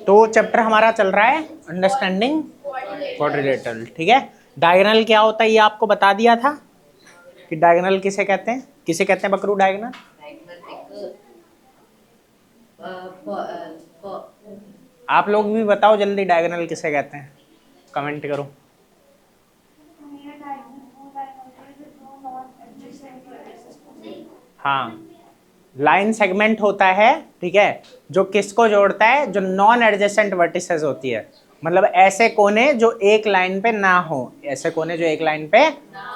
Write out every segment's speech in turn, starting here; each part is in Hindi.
तो चैप्टर हमारा चल रहा है अंडरस्टैंडिंग क्वाड्रिलेटरल, ठीक है। डायगोनल क्या होता है ये आपको बता दिया था कि डायगोनल किसे कहते हैं, किसे कहते हैं बकरू डायगोनल? आप लोग भी बताओ जल्दी, डायगोनल किसे कहते हैं, कमेंट करो। हाँ, लाइन सेगमेंट होता है, ठीक है, जो किसको जोड़ता है, जो नॉन एडजेसेंट वर्टिसेस होती है, मतलब ऐसे कोने जो एक लाइन पे ना हो, ऐसे कोने जो एक लाइन पे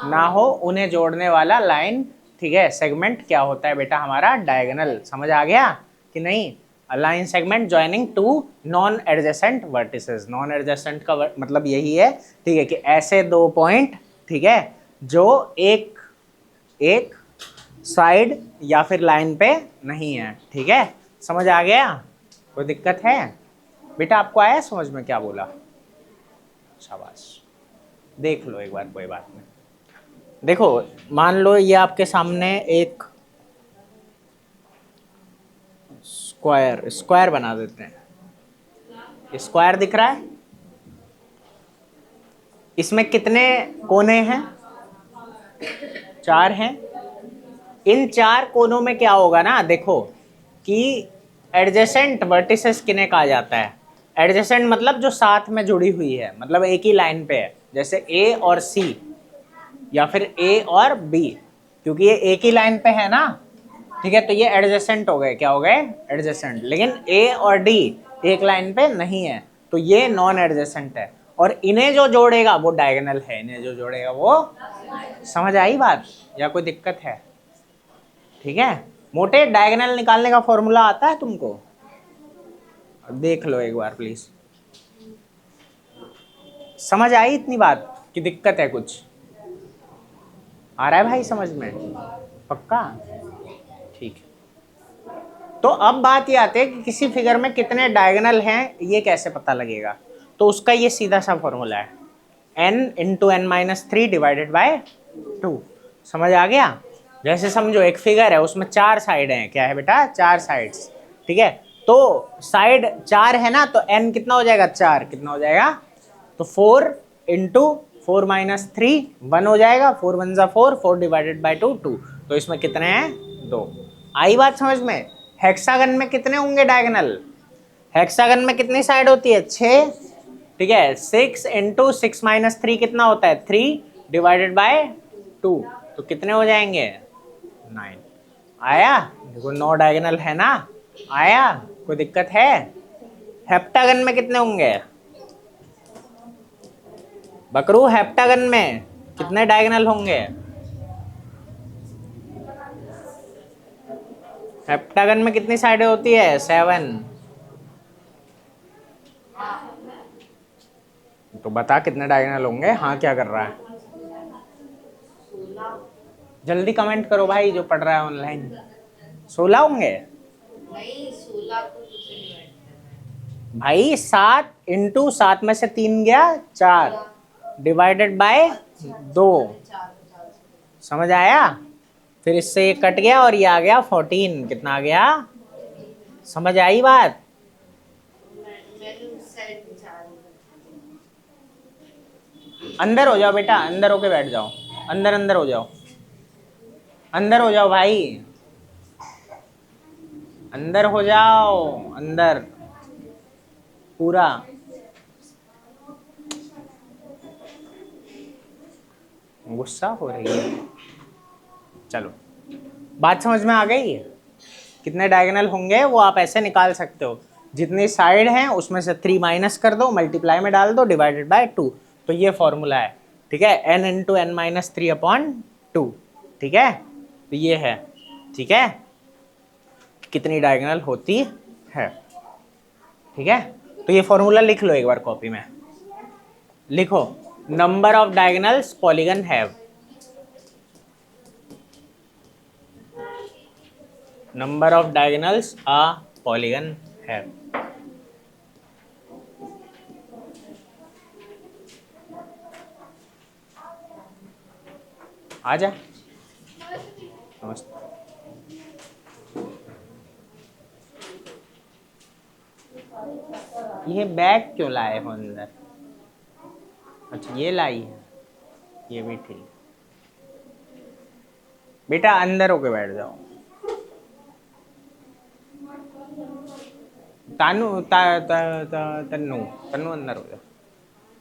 ना हो उन्हें जोड़ने वाला लाइन, ठीक है, सेगमेंट क्या होता है बेटा हमारा? डायगोनल। समझ आ गया कि नहीं? Line segment joining two non adjacent vertices. Non adjacent का मतलब यही है, ठीक है, कि ऐसे दो पॉइंट, ठीक है, जो एक एक साइड या फिर लाइन पे नहीं है, ठीक है। समझ आ गया? कोई दिक्कत है बेटा? आपको आया समझ में क्या बोला? शाबाश, देख लो एक बार, कोई बात नहीं। देखो, मान लो ये आपके सामने एक स्क्वायर बना देते हैं। स्क्वायर दिख रहा है, इसमें कितने कोने हैं? 4 हैं। इन 4 कोनों में क्या होगा ना, देखो कि एडजेसेंट वर्टिसेस किन्हें कहा जाता है? एडजेसेंट मतलब जो साथ में जुड़ी हुई है, मतलब एक ही लाइन पे है, जैसे ए और सी या फिर ए और बी, क्योंकि ये एक ही लाइन पे है ना, ठीक है, तो ये एडजेसेंट हो गए। क्या हो गए? एडजेसेंट। लेकिन ए और डी एक लाइन पे नहीं है, तो ये नॉन एडजेसेंट है। और इन्हें जो जोड़ेगा वो डायगोनल है, इन्हें जो जोड़ेगा वो। समझ आई बात या कोई दिक्कत है? ठीक है, मोटे डायगोनल निकालने का फॉर्मूला आता है तुमको? देख लो एक बार प्लीज। समझ आई इतनी बात कि दिक्कत है कुछ? आ रहा है भाई समझ में? पक्का? ठीक है। तो अब बात ये आती है कि किसी फिगर में कितने डायगोनल हैं ये कैसे पता लगेगा? तो उसका ये सीधा सा फॉर्मूला है, n into N minus 3 divided by 2। समझ आ गया? जैसे समझो एक फिगर है, उसमें 4 साइड हैं। क्या है बेटा? 4 साइड्स, ठीक है। तो साइड 4 है ना, तो n कितना हो जाएगा? 4। कितना हो जाएगा? तो 4 इंटू 4 माइनस 3 1 हो जाएगा। 4 1 जा 4, 4 डिवाइडेड बाई 2 2। तो इसमें कितने हैं? 2। आई बात समझ में? हेक्सागन में कितने होंगे डायगोनल? हेक्सागन में कितनी साइड होती है? 6, ठीक है। 6 इंटू 6 माइनस 3 कितना होता है? 3 डिवाइडेड बाय 2। तो कितने हो जाएंगे? 9। आया? देखो 9 डायगोनल है ना। आया? कोई दिक्कत है? हेप्टागन में कितने होंगे बकरू? हेप्टागन में कितने डायगोनल होंगे? हेप्टागन में कितनी साइडें होती है? 7। तो बता कितने डायगोनल होंगे? हाँ, क्या कर रहा है? जल्दी कमेंट करो भाई जो पढ़ रहा है ऑनलाइन। 16 होंगे नहीं, 16 को दूसरे डिवाइड करना है भाई। 7 इंटू 7 में से 3 गया 4 डिवाइडेड बाय 2। 4 समझ आया? फिर इससे ये कट गया और ये आ गया 14। कितना आ गया? समझ आई बात? मैंने उस साइड में 4 अंदर हो जाओ बेटा, अंदर होके बैठ जाओ। अंदर अंदर हो जाओ, अंदर हो जाओ भाई, अंदर हो जाओ, अंदर पूरा। गुस्सा हो रही है? चलो, बात समझ में आ गई? कितने डायगोनल होंगे वो आप ऐसे निकाल सकते हो, जितनी साइड हैं उसमें से 3 माइनस कर दो, मल्टीप्लाई में डाल दो, डिवाइडेड बाय 2। तो ये फॉर्मूला है, ठीक है, n into N minus 3 upon 2, ठीक है। तो ये है, ठीक है, कितनी डायगोनल होती है, ठीक है। तो ये फॉर्मूला लिख लो एक बार कॉपी में। लिखो, number of diagonals polygon have. Number of diagonals a polygon have. आजा, नमस्ते। ये बैग क्यों लाए हो अंदर? अच्छा ये लाई है, ये भी ठीक। बेटा अंदर होके बैठ जाओ। तानू ता, ता, ता, तन्नू तन्नू अंदर हो जा।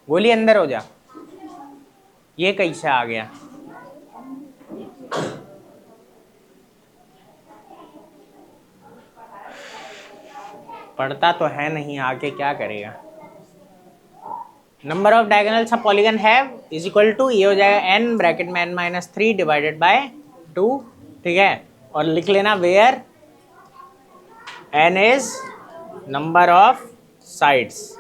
गोली अंदर हो जा। ये कैसे आ गया? पढ़ता तो है नहीं, आके क्या करेगा? Number of diagonals of polygon have is equal to, ये हो जाएगा n ब्रैकेट में n माइनस 3 डिवाइडेड बाय 2, ठीक है। और लिख लेना where n is number of sides.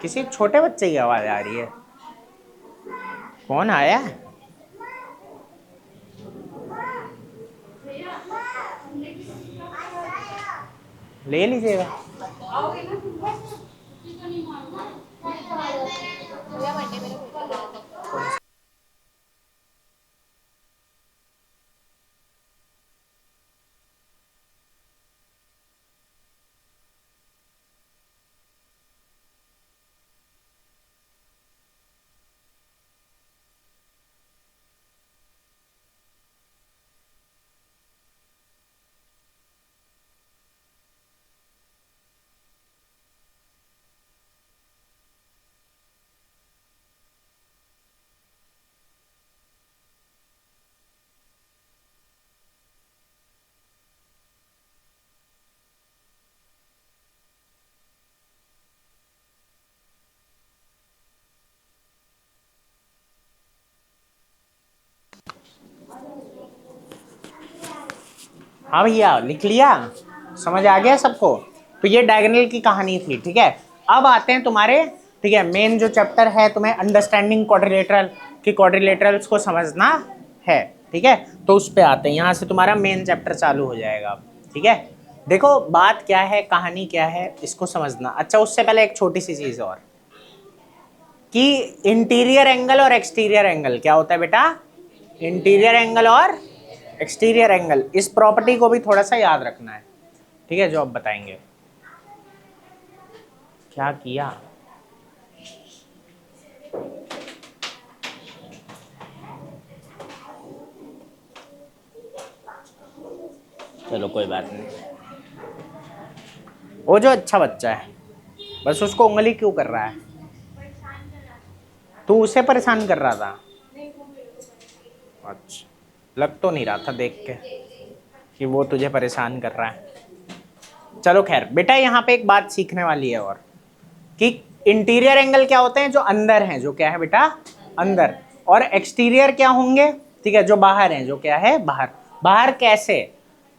किसी छोटे बच्चे की आवाज आ रही है। कौन आया? ले लीजिएगा। हाँ भैया लिख लिया, समझ आ गया सबको? तो ये डायगोनल की कहानी थी, ठीक है। अब आते हैं तुम्हारे, ठीक है, मेन जो चैप्टर है तुम्हें अंडरस्टैंडिंग क्वाड्रिलेटरल, कि क्वाड्रिलेटरल्स को समझना है, ठीक है। तो उस पे आते हैं, यहाँ से तुम्हारा मेन चैप्टर चालू हो जाएगा अब, ठीक है। देखो बात क्या है, कहानी क्या है, इसको समझना। अच्छा उससे पहले एक छोटी सी चीज और, कि इंटीरियर एंगल और एक्सटीरियर एंगल क्या होता है बेटा? इंटीरियर एंगल और एक्सटीरियर एंगल, इस प्रॉपर्टी को भी थोड़ा सा याद रखना है, ठीक है, जो अब बताएंगे। क्या किया? चलो कोई बात नहीं। वो जो अच्छा बच्चा है, बस उसको उंगली क्यों कर रहा है? तू उसे परेशान कर रहा था? अच्छा, लग तो नहीं रहा था देख के कि वो तुझे परेशान कर रहा है। चलो खैर बेटा, यहाँ पे एक बात सीखने वाली है और, कि इंटीरियर एंगल क्या होते हैं? जो अंदर हैं, जो क्या है बेटा? अंदर। और एक्सटीरियर क्या होंगे? ठीक है, जो बाहर हैं, जो क्या है? बाहर। बाहर कैसे?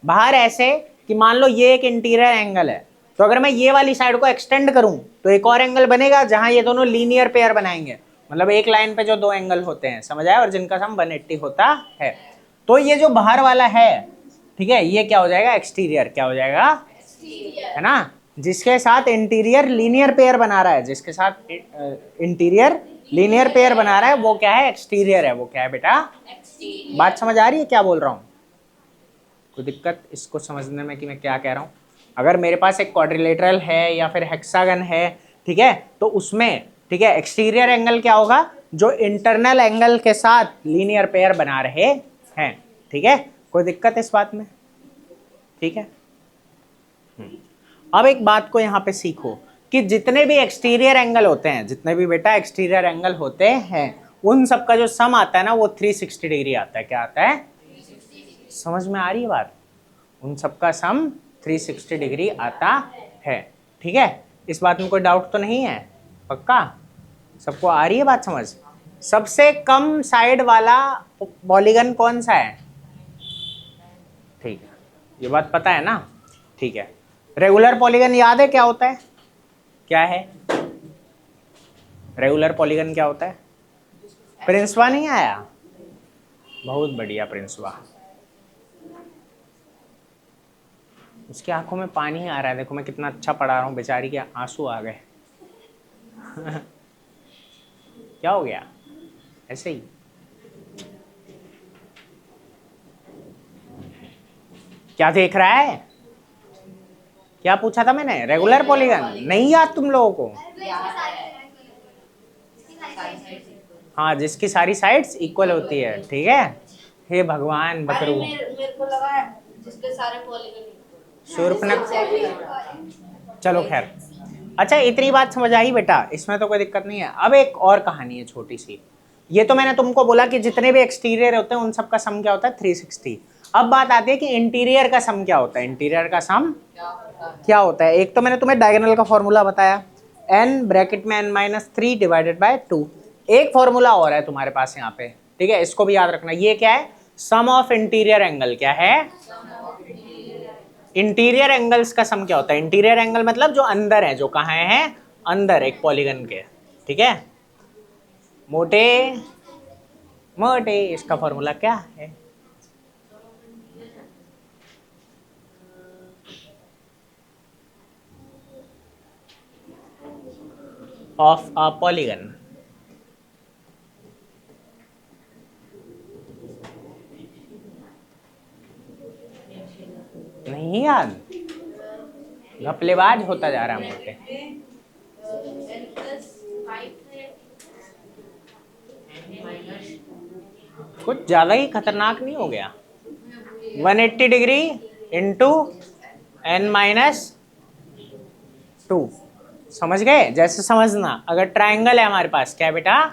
बाहर ऐसे कि मान लो ये एक इंटीरियर एंगल है, तो अगर मैं ये वाली साइड को एक्सटेंड करूं तो एक और एंगल बनेगा जहां ये दोनों लीनियर पेयर बनाएंगे, मतलब एक लाइन पे जो दो एंगल होते हैं, समझ आया? और जिनका सम 180 होता है। तो ये जो बाहर वाला है, ठीक है, ये क्या हो जाएगा? एक्सटीरियर। क्या हो जाएगा? है ना, जिसके साथ इंटीरियर लीनियर पेयर बना रहा है, जिसके साथ इंटीरियर लीनियर पेयर बना रहा है, वो क्या है? एक्सटीरियर है। वो क्या है बेटा? बात समझ आ रही है क्या बोल रहा हूँ? कोई दिक्कत इसको समझने में कि मैं क्या कह रहा हूँ? अगर मेरे पास एक क्वाड्रिलेटरल है या फिर हेक्सागन है, ठीक है, तो उसमें, ठीक है, एक्सटीरियर एंगल क्या होगा? जो इंटरनल एंगल के साथ लीनियर पेयर बना रहे हैं, ठीक है। कोई दिक्कत इस बात में? ठीक है। अब एक बात को यहाँ पे सीखो, कि जितने भी एक्सटीरियर एंगल होते हैं, जितने भी बेटा एक्सटीरियर एंगल होते हैं, उन सब का जो सम आता है ना, वो 360 डिग्री आता है। क्या आता है? समझ में आ रही है बात? उन सब का सम 360 डिग्री आता है, ठीक है। इस बात में कोई डाउट तो नहीं है? पक्का सबको आ रही है बात समझ? सबसे कम साइड वाला पॉलीगन कौन सा है? ठीक है, ये बात पता है ना? ठीक है। रेगुलर पॉलीगन याद है क्या होता है? क्या है रेगुलर पॉलीगन? क्या होता है? प्रिंसवा नहीं आया? बहुत बढ़िया प्रिंसवा। उसकी आंखों में पानी आ रहा है, देखो मैं कितना अच्छा पढ़ा रहा हूँ, बेचारी के आंसू आ गए। क्या हो गया? ऐसे ही। क्या देख रहा है? क्या पूछा था मैंने? रेगुलर पॉलीगन नहीं याद तुम लोगों को? हाँ, जिसकी सारी साइड्स इक्वल होती है, ठीक है। हे भगवान अरे बकरू। मेरे को लगा जिसके सारे पॉलीगन शूर्पणख। चलो खैर, अच्छा इतनी बात समझ आई बेटा, इसमें तो कोई दिक्कत नहीं है। अब एक और कहानी है छोटी सी। ये तो मैंने तुमको बोला कि जितने भी एक्सटीरियर होते हैं उन सब का सम क्या होता है, 360। अब बात आती है कि इंटीरियर का सम क्या होता है। इंटीरियर का सम क्या होता है? एक तो मैंने तुम्हें डायगोनल का फॉर्मूला बताया, n ब्रैकेट में n-3 डिवाइडेड बाय 2। एक फॉर्मूला और है तुम्हारे पास यहाँ पे, ठीक है, इसको भी याद रखना। ये क्या है? Sum of interior angle. क्या है? इंटीरियर एंगल्स का सम क्या होता है? इंटीरियर एंगल मतलब जो अंदर है, जो कहाँ है? अंदर एक पॉलीगन के, ठीक है। मोटे मोटे इसका फॉर्मूला क्या है? Of a polygon. नहीं याद? घपलेबाज होता जा रहा है मोटे। कुछ ज्यादा ही खतरनाक नहीं हो गया? 180 डिग्री इंटू n-2। समझ गए? जैसे समझना, अगर ट्रायंगल है हमारे पास, क्या बेटा?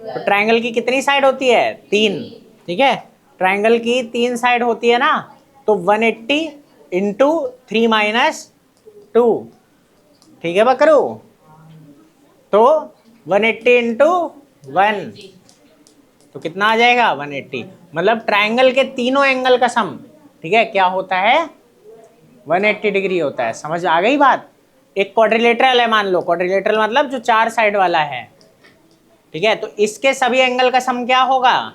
तो ट्रायंगल की कितनी साइड होती है? 3, ठीक है। ट्रायंगल की 3 साइड होती है ना, तो 180 इंटू 3-2, ठीक है बकरू। तो 180 इंटू 1, तो कितना आ जाएगा? 180। मतलब ट्रायंगल के तीनों एंगल का सम, ठीक है, क्या होता है? 180 डिग्री होता है। समझ आ गई बात? एक क्वाड्रिलेटरल है मान लो, क्वाड्रिलेटरल मतलब जो 4 साइड वाला है, ठीक है। तो इसके सभी एंगल का सम क्या होगा?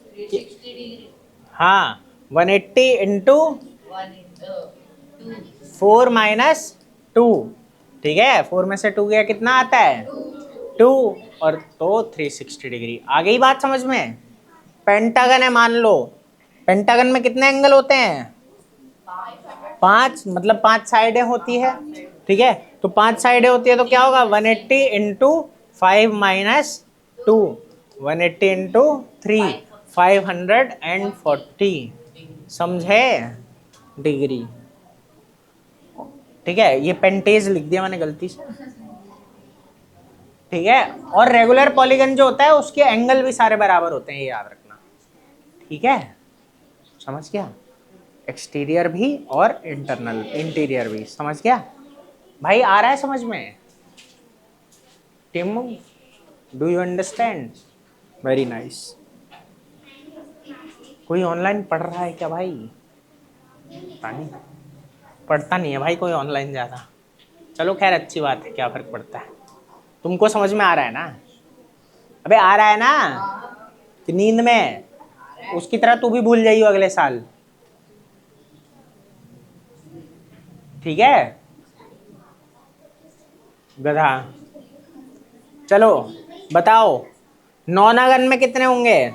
360 डिग्री। हाँ, 180 इंटू 4-2, ठीक है। 4 में से 2 गया, कितना आता है? 2। और तो 360 डिग्री। आ गई बात समझ में? पेंटागन है मान लो, पेंटागन में कितने एंगल होते हैं? 5, मतलब 5 साइडें होती है, ठीक है। तो 5 साइडें होती है तो क्या होगा? 180 इंटू 5-2, 180 इंटू 3, 540, समझे? डिग्री, ठीक है। ये पेंटेज लिख दिया मैंने गलती से, ठीक है। और रेगुलर पॉलीगन जो होता है उसके एंगल भी सारे बराबर होते हैं, ये याद रखना, ठीक है। समझ गया? एक्सटीरियर भी और इंटरनल इंटीरियर भी, समझ गया भाई? आ रहा है समझ में? Tim, do you understand? Very nice. कोई ऑनलाइन पढ़ रहा है क्या भाई? पता नहीं, पढ़ता नहीं है भाई कोई ऑनलाइन ज़्यादा। चलो खैर, अच्छी बात है, क्या फर्क पड़ता है। तुमको समझ में आ रहा है ना? अबे आ रहा है ना? कि नींद में? उसकी तरह तू भी भूल जाइयो अगले साल, ठीक है गधा। चलो बताओ, नौनागन में कितने होंगे?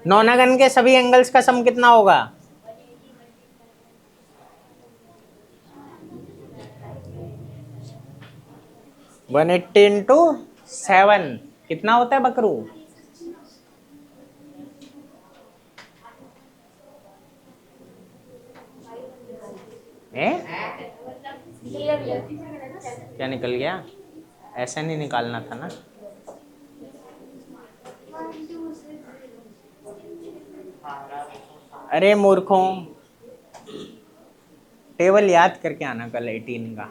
नौनागन के सभी एंगल्स का सम कितना होगा? वन 180 इंटू 7 कितना होता है बकरू? क्या निकल गया? ऐसे नहीं निकालना था ना। अरे मूर्खों, टेबल याद करके आना कल 18 का।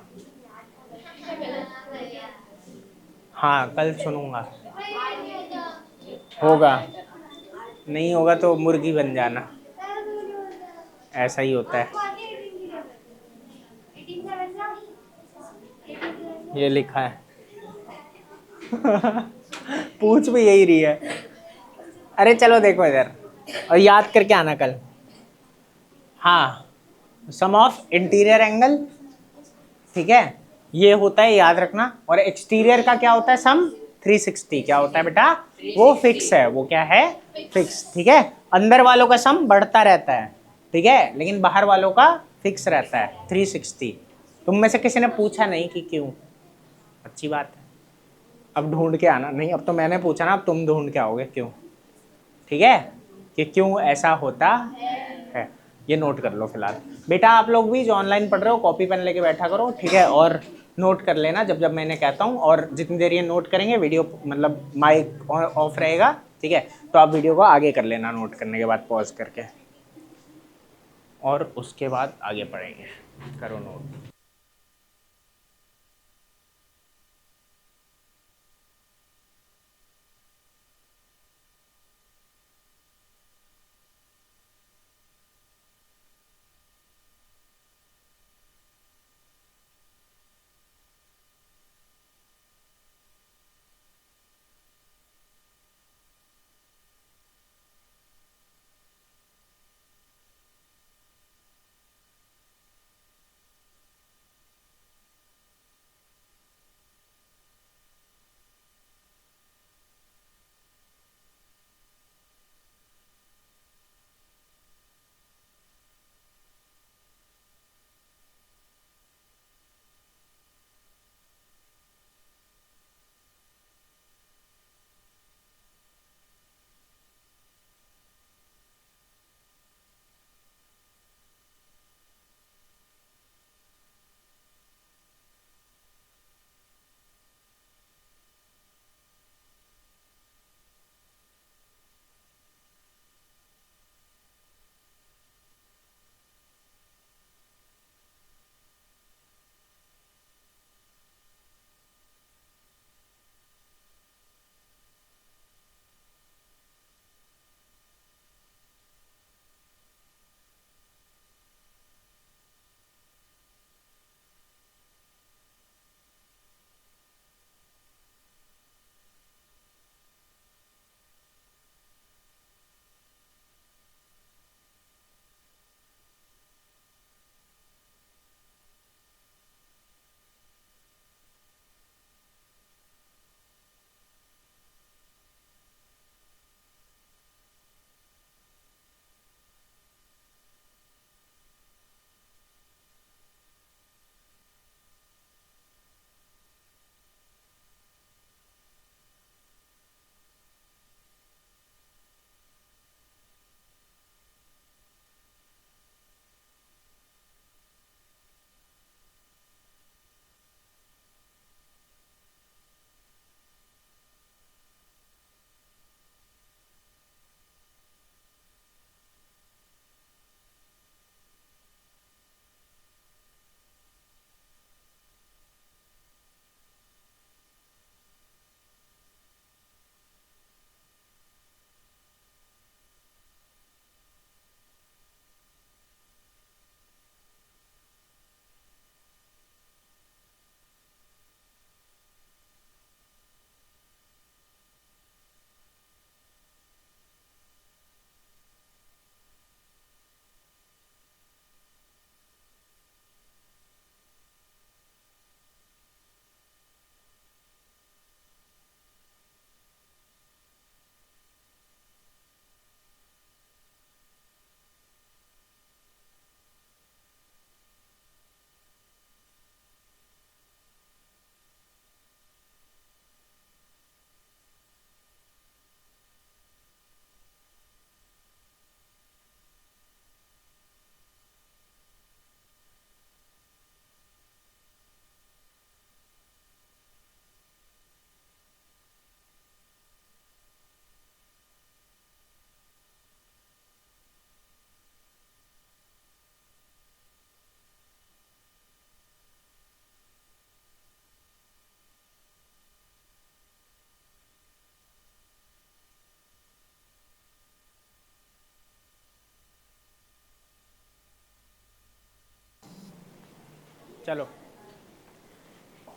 हाँ कल सुनूंगा। होगा, नहीं होगा तो मुर्गी बन जाना, ऐसा ही होता है। ये लिखा है पूछ भी यही रही है। अरे चलो देखो इधर, और याद करके आना कल। हाँ, सम ऑफ इंटीरियर एंगल, ठीक है, ये होता है, याद रखना। और एक्सटीरियर का क्या होता है? सम 360। क्या होता है बेटा? वो फिक्स है। वो क्या है? फिक्स, ठीक है। अंदर वालों का सम बढ़ता रहता है, ठीक है, लेकिन बाहर वालों का फिक्स रहता है 360। तुम में से किसी ने पूछा नहीं कि क्यों, अच्छी बात है। अब ढूंढ के आना नहीं, अब तो मैंने पूछा ना, अब तुम ढूंढ के आओगे क्यों, ठीक है, कि क्यों ऐसा होता है। ये नोट कर लो फिलहाल। बेटा आप लोग भी जो ऑनलाइन पढ़ रहे हो कॉपी पेन लेके बैठा करो, ठीक है, और नोट कर लेना जब जब मैंने कहता हूँ, और जितनी देर ये नोट करेंगे वीडियो मतलब माइक ऑफ रहेगा, ठीक है, तो आप वीडियो को आगे कर लेना नोट करने के बाद पॉज करके, और उसके बाद आगे पढ़ेंगे। करो नोट। चलो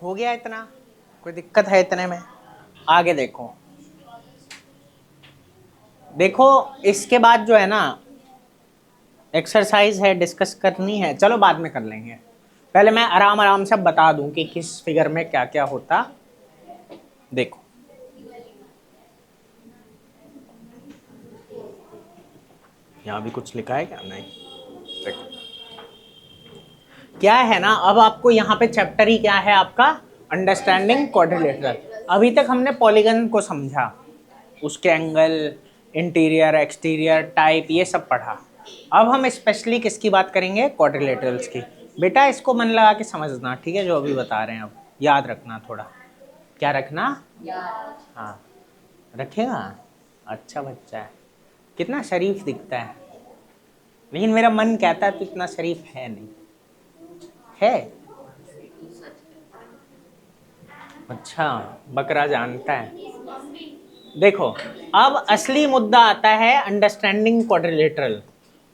हो गया इतना, कोई दिक्कत है इतने में? आगे देखो, देखो इसके बाद जो है ना एक्सरसाइज है, डिस्कस करनी है, चलो बाद में कर लेंगे। पहले मैं आराम आराम से बता दूं कि किस फिगर में क्या क्या होता। देखो यहाँ भी कुछ लिखा है क्या? नहीं। क्वाड्रिलेटरिक। क्या है ना, अब आपको यहाँ पे चैप्टर ही क्या है आपका, अंडरस्टैंडिंग क्वाड्रिलेटरल। अभी तक हमने पॉलीगन को समझा, उसके एंगल, इंटीरियर एक्सटीरियर टाइप ये सब पढ़ा। अब हम स्पेशली किसकी बात करेंगे, क्वाड्रिलेटरल्स की। बेटा इसको मन लगा के समझना, ठीक है, जो अभी बता रहे हैं अब याद रखना थोड़ा। क्या रखना, हाँ रखेगा, अच्छा बच्चा है, कितना शरीफ दिखता है, लेकिन मेरा मन कहता है तो इतना शरीफ है नहीं है। अच्छा, बकरा जानता है। देखो अब असली मुद्दा आता है अंडरस्टैंडिंग क्वाड्रिलेटरल।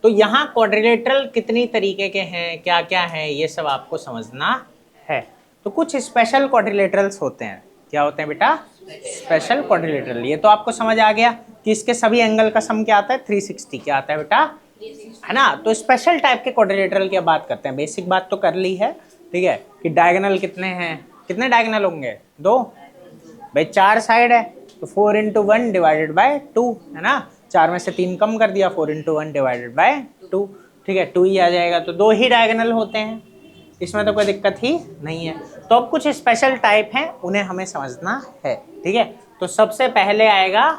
तो यहाँ क्वाड्रिलेटरल कितनी तरीके के हैं, क्या क्या है, ये सब आपको समझना है। तो कुछ स्पेशल क्वाड्रिलेटरल्स होते हैं। क्या होते हैं बेटा, स्पेशल क्वाड्रिलेटरल। ये तो आपको समझ आ गया कि इसके सभी एंगल का सम क्या आता है, 360। क्या आता है बेटा, है ना। तो स्पेशल टाइप के क्वाड्रिलेटरल की बात करते हैं। बेसिक बात तो कर ली है, ठीक है, कि डायगोनल कितने हैं, कितने डायगोनल होंगे, 2। भाई 4 साइड है तो 4 इंटू 1 डिवाइडेड बाई 2, है ना। 4 में से 3 कम कर दिया, 4 इंटू 1 डिवाइडेड बाई 2, ठीक है, 2 ही आ जाएगा। तो 2 ही डायगोनल होते हैं, इसमें तो कोई दिक्कत ही नहीं है। तो अब कुछ स्पेशल टाइप हैं, उन्हें हमें समझना है, ठीक है। तो सबसे पहले आएगा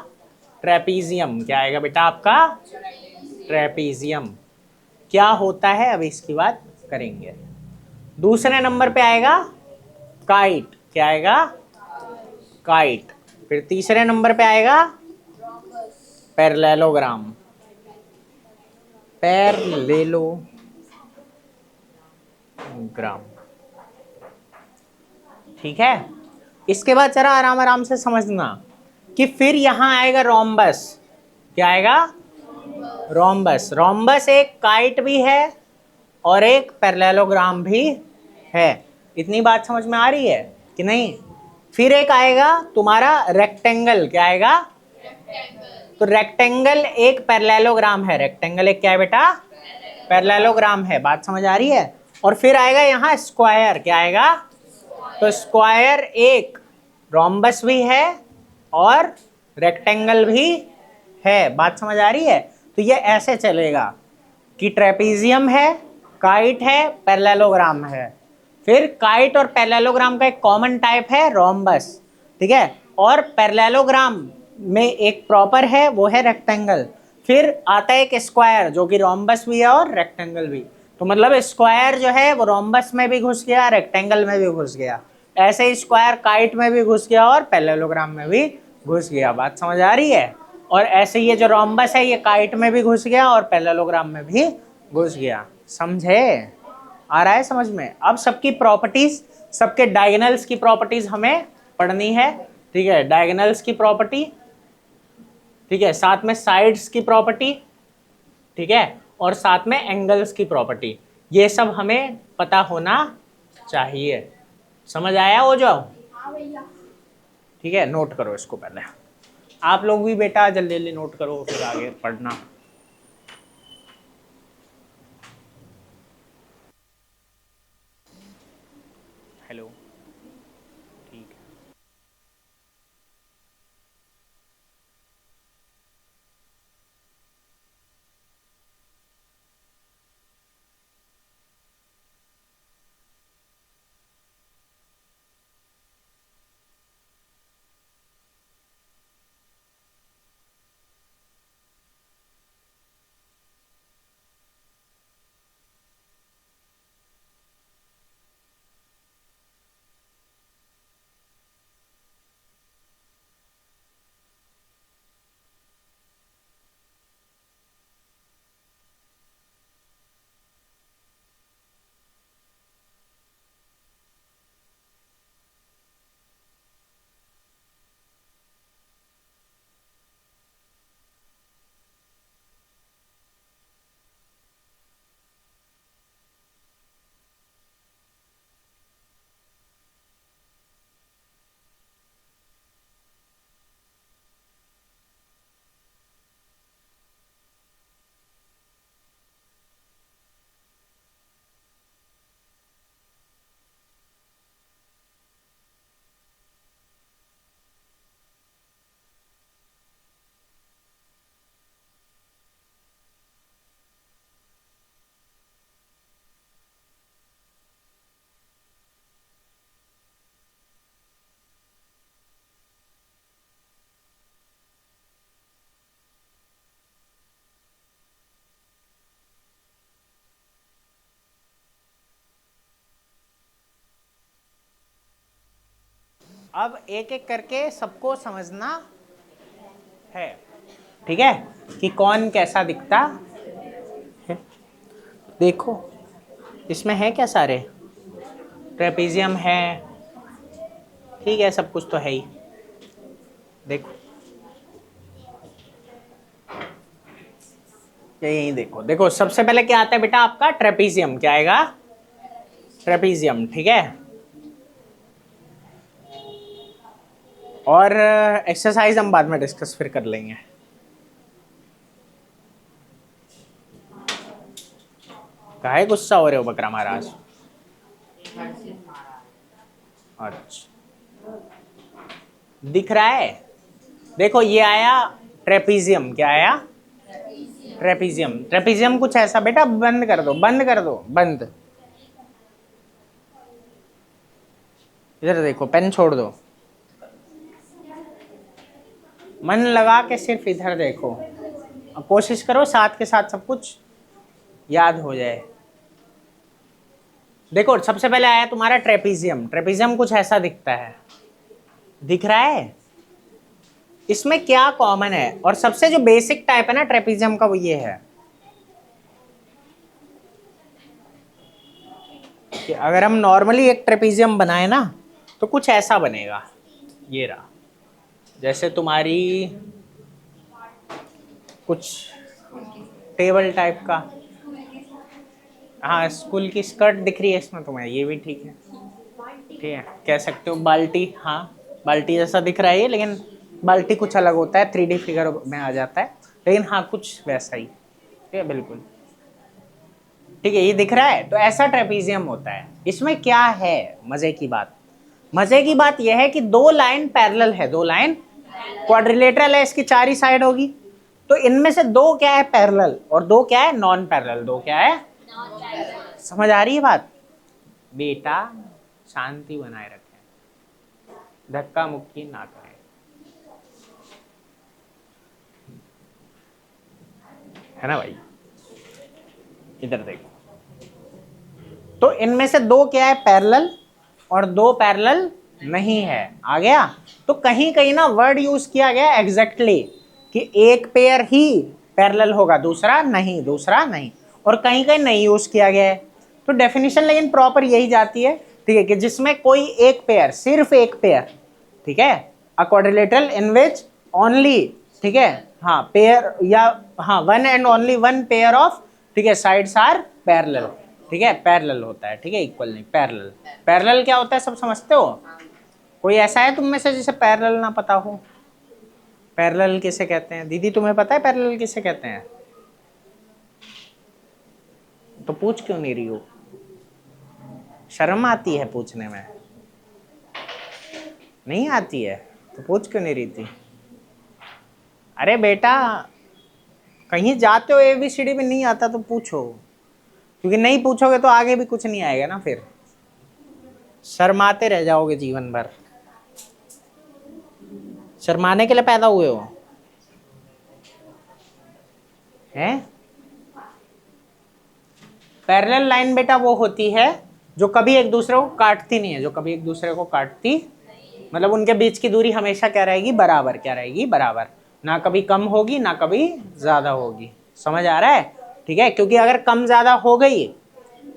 ट्रेपीजियम। क्या आएगा बेटा आपका, ट्रेपीजियम। क्या होता है अभी इसकी बात करेंगे। दूसरे नंबर पे आएगा काइट। क्या आएगा, काइट। फिर तीसरे नंबर पे आएगा पैरेललोग्राम। पैरेललोग्राम, ठीक है। इसके बाद जरा आराम आराम से समझना कि फिर यहां आएगा रोम्बस। क्या आएगा, रोम्बस। रोम्बस एक काइट भी है और एक पैरेललोग्राम भी है। इतनी बात समझ में आ रही है कि नहीं। फिर एक आएगा तुम्हारा रेक्टेंगल। क्या आएगा, तो रेक्टेंगल एक पैरेललोग्राम है। रेक्टेंगल एक क्या है बेटा, पैरेललोग्राम है। बात समझ आ रही है। और फिर आएगा यहाँ स्क्वायर। क्या आएगा, तो स्क्वायर एक रोम्बस भी है और रेक्टेंगल भी है। बात समझ आ रही है। तो ये ऐसे चलेगा कि ट्रेपीजियम है, काइट है, पैरेललोग्राम है। फिर काइट और पैरेललोग्राम का एक कॉमन टाइप है रोम्बस, ठीक है। और पैरेललोग्राम में एक प्रॉपर है, वो है रेक्टेंगल। फिर आता है एक स्क्वायर जो कि रोम्बस भी है और रेक्टेंगल भी। तो मतलब स्क्वायर जो है वो रोम्बस में भी घुस गया, रेक्टेंगल में भी घुस गया। ऐसे ही स्क्वायर काइट में भी घुस गया और पैरेललोग्राम में भी घुस गया। बात समझ आ रही है। और ऐसे ये जो रोम्बस है ये काइट में भी घुस गया और पैरेललोग्राम में भी घुस गया। समझे, आ रहा है समझ में। अब सबकी प्रॉपर्टीज, सबके डायगोनल्स की प्रॉपर्टीज हमें पढ़नी है, ठीक है। डायगोनल्स की प्रॉपर्टी, ठीक है, साथ में साइड्स की प्रॉपर्टी, ठीक है, और साथ में एंगल्स की प्रॉपर्टी। ये सब हमें पता होना चाहिए। समझ आया हो जाओ, ठीक है। नोट करो इसको पहले, आप लोग भी बेटा जल्दी जल्दी नोट करो, फिर आगे पढ़ना। हेलो, ठीक है। अब एक एक करके सबको समझना है, ठीक है, कि कौन कैसा दिखता है। देखो इसमें है क्या, सारे ट्रेपेजियम है, ठीक है, सब कुछ तो है ही। देखो यही देखो, देखो सबसे पहले क्या आता है बेटा आपका, ट्रेपेजियम। क्या आएगा, ट्रेपेजियम, ठीक है। और एक्सरसाइज हम बाद में डिस्कस फिर कर लेंगे। काहे गुस्सा हो रहे हो बकरा महाराज? घर से मारा। अच्छा, दिख रहा है? देखो ये आया ट्रेपेजियम। क्या आया, ट्रेपेजियम। ट्रेपेजियम कुछ ऐसा बेटा, बंद कर दो, बंद कर दो, बंद। इधर देखो, पेन छोड़ दो, मन लगा के सिर्फ इधर देखो, और कोशिश करो साथ के साथ सब कुछ याद हो जाए। देखो सबसे पहले आया तुम्हारा ट्रेपेजियम। ट्रेपेजियम कुछ ऐसा दिखता है, दिख रहा है? इसमें क्या कॉमन है, और सबसे जो बेसिक टाइप है ना ट्रेपेजियम का, वो ये है कि अगर हम नॉर्मली एक ट्रेपेजियम बनाए ना, तो कुछ ऐसा बनेगा, ये रहा, जैसे तुम्हारी कुछ टेबल टाइप का। हाँ, स्कूल की स्कर्ट दिख रही है इसमें तुम्हें, ये भी ठीक है, ठीक है, कह सकते हो बाल्टी। हाँ, बाल्टी जैसा दिख रहा है ये, लेकिन बाल्टी कुछ अलग होता है, 3D फिगर में आ जाता है, लेकिन हाँ कुछ वैसा ही, ठीक है, बिल्कुल ठीक है, ये दिख रहा है। तो ऐसा ट्रेपेजियम होता है। इसमें क्या है मजे की बात, मजे की बात यह है कि दो लाइन पैरेलल है, दो लाइन क्वाड्रिलेटरल है, इसकी चार ही साइड होगी। तो इनमें से दो क्या है, पैरेलल, और दो क्या है, नॉन पैरेलल। दो क्या है, समझ आ रही है बात? बेटा शांति बनाए रखें, धक्का मुक्की ना करें, है ना भाई? इधर देखो, तो इनमें से दो क्या है, पैरेलल, और दो पैरेलल नहीं है। आ गया? तो कहीं कहीं ना वर्ड यूज किया गया एग्जैक्टली कि एक पेयर ही पैरेलल होगा, दूसरा नहीं, दूसरा नहीं, और कहीं कहीं नहीं यूज किया गया है। तो डेफिनेशन लेकिन प्रॉपर यही जाती है, ठीक है, कि जिसमें कोई एक पेयर, सिर्फ एक पेयर, ठीक है, अ क्वाड्रिलेटरल इन विच ओनली, ठीक है, हाँ पेयर, या हाँ one and only one pair of, ठीक है, साइड्स आर पैरेलल, ठीक है, पैरेलल होता है, ठीक है, इक्वल नहीं, पैरेलल। पैरेलल क्या होता है सब समझते हो? कोई ऐसा है तुम में से जिसे पैरेलल ना पता हो? पैरेलल किसे कहते हैं? दीदी तुम्हें पता है पैरेलल किसे कहते हैं? तो पूछ क्यों नहीं रही हो? शर्म आती है पूछने में? नहीं आती है तो पूछ क्यों नहीं रही थी? अरे बेटा, कहीं जाते हो ABCD में नहीं आता तो पूछो, क्योंकि नहीं पूछोगे तो आगे भी कुछ नहीं आएगा ना, फिर शर्माते रह जाओगे जीवन भर। शर्माने के लिए पैदा हुए हो हैं? पैरेलल लाइन बेटा वो होती है जो कभी एक दूसरे को काटती नहीं है, जो कभी एक दूसरे को काटती, मतलब उनके बीच की दूरी हमेशा क्या रहेगी, बराबर। क्या रहेगी, बराबर, ना कभी कम होगी ना कभी ज्यादा होगी। समझ आ रहा है? ठीक है, क्योंकि अगर कम ज्यादा हो गई,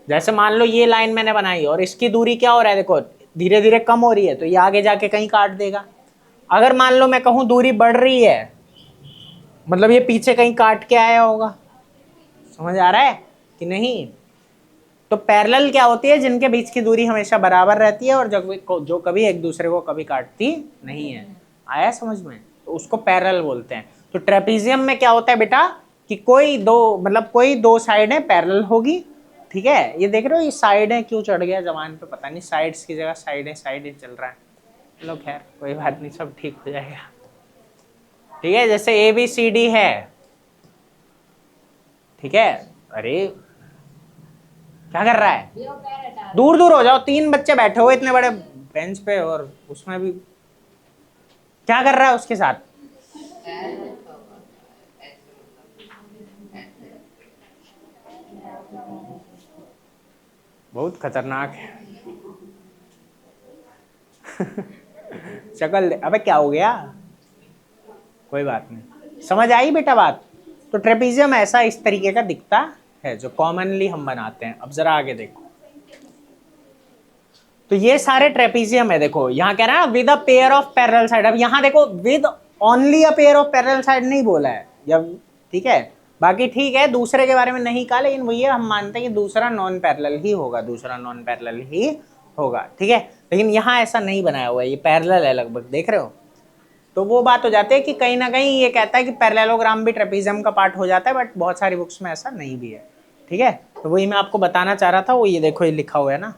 जैसे मान लो ये लाइन मैंने बनाई और इसकी दूरी क्या हो रहा है, देखो धीरे धीरे कम हो रही है, तो ये आगे जाके कहीं काट देगा। अगर मान लो मैं कहूं दूरी बढ़ रही है, मतलब ये पीछे कहीं काट के आया होगा। समझ आ रहा है कि नहीं? तो पैरेलल क्या होती है, जिनके बीच की दूरी हमेशा बराबर रहती है और जो कभी एक दूसरे को कभी काटती नहीं है। आया समझ में? तो उसको पैरेलल बोलते हैं। तो ट्रेपेजियम में क्या होता है बेटा, कि कोई दो, मतलब कोई दो साइडें पैरेलल होगी, ठीक है। ये देख रहे हो, ये साइडें क्यों चढ़ गया जबान पे, पता नहीं, साइड्स की जगह साइडें साइडें चल रहा है। चलो खैर कोई बात नहीं, सब ठीक हो जाएगा, ठीक है। जैसे ABCD है, ठीक है। अरे क्या कर रहा है, दूर दूर हो जाओ, तीन बच्चे बैठे हो इतने बड़े बेंच पे, और उसमें भी क्या कर रहा है उसके साथ? बहुत खतरनाक है। शक्ल अबे क्या हो गया, कोई बात नहीं, समझ आई बेटा बात। तो ट्रेपीजियम ऐसा इस तरीके का दिखता है जो कॉमनली हम बनाते हैं। अब जरा आगे देखो, तो ये सारे ट्रेपीजियम है। देखो यहाँ कह रहा है with a pair of parallel side. अब यहाँ देखो with only a pair of parallel side नहीं बोला है, या ठीक है, बाकी ठीक है, दूसरे के बारे में नहीं कहा, लेकिन भैया हम मानते हैं कि दूसरा नॉन पैरेलल ही होगा, दूसरा नॉन पैरेलल ही होगा, ठीक है। लेकिन यहाँ ऐसा नहीं बनाया हुआ है, ये पैरेलल है लगभग, देख रहे हो। तो वो बात हो जाती है कि कहीं ना कहीं ये कहता है कि पैरेललोग्राम भी ट्रेपीजियम का पार्ट हो जाता है, बट बहुत सारी बुक्स में ऐसा नहीं भी है, ठीक है। तो वही मैं आपको बताना चाह रहा था, वो ये देखो ये लिखा हुआ है ना,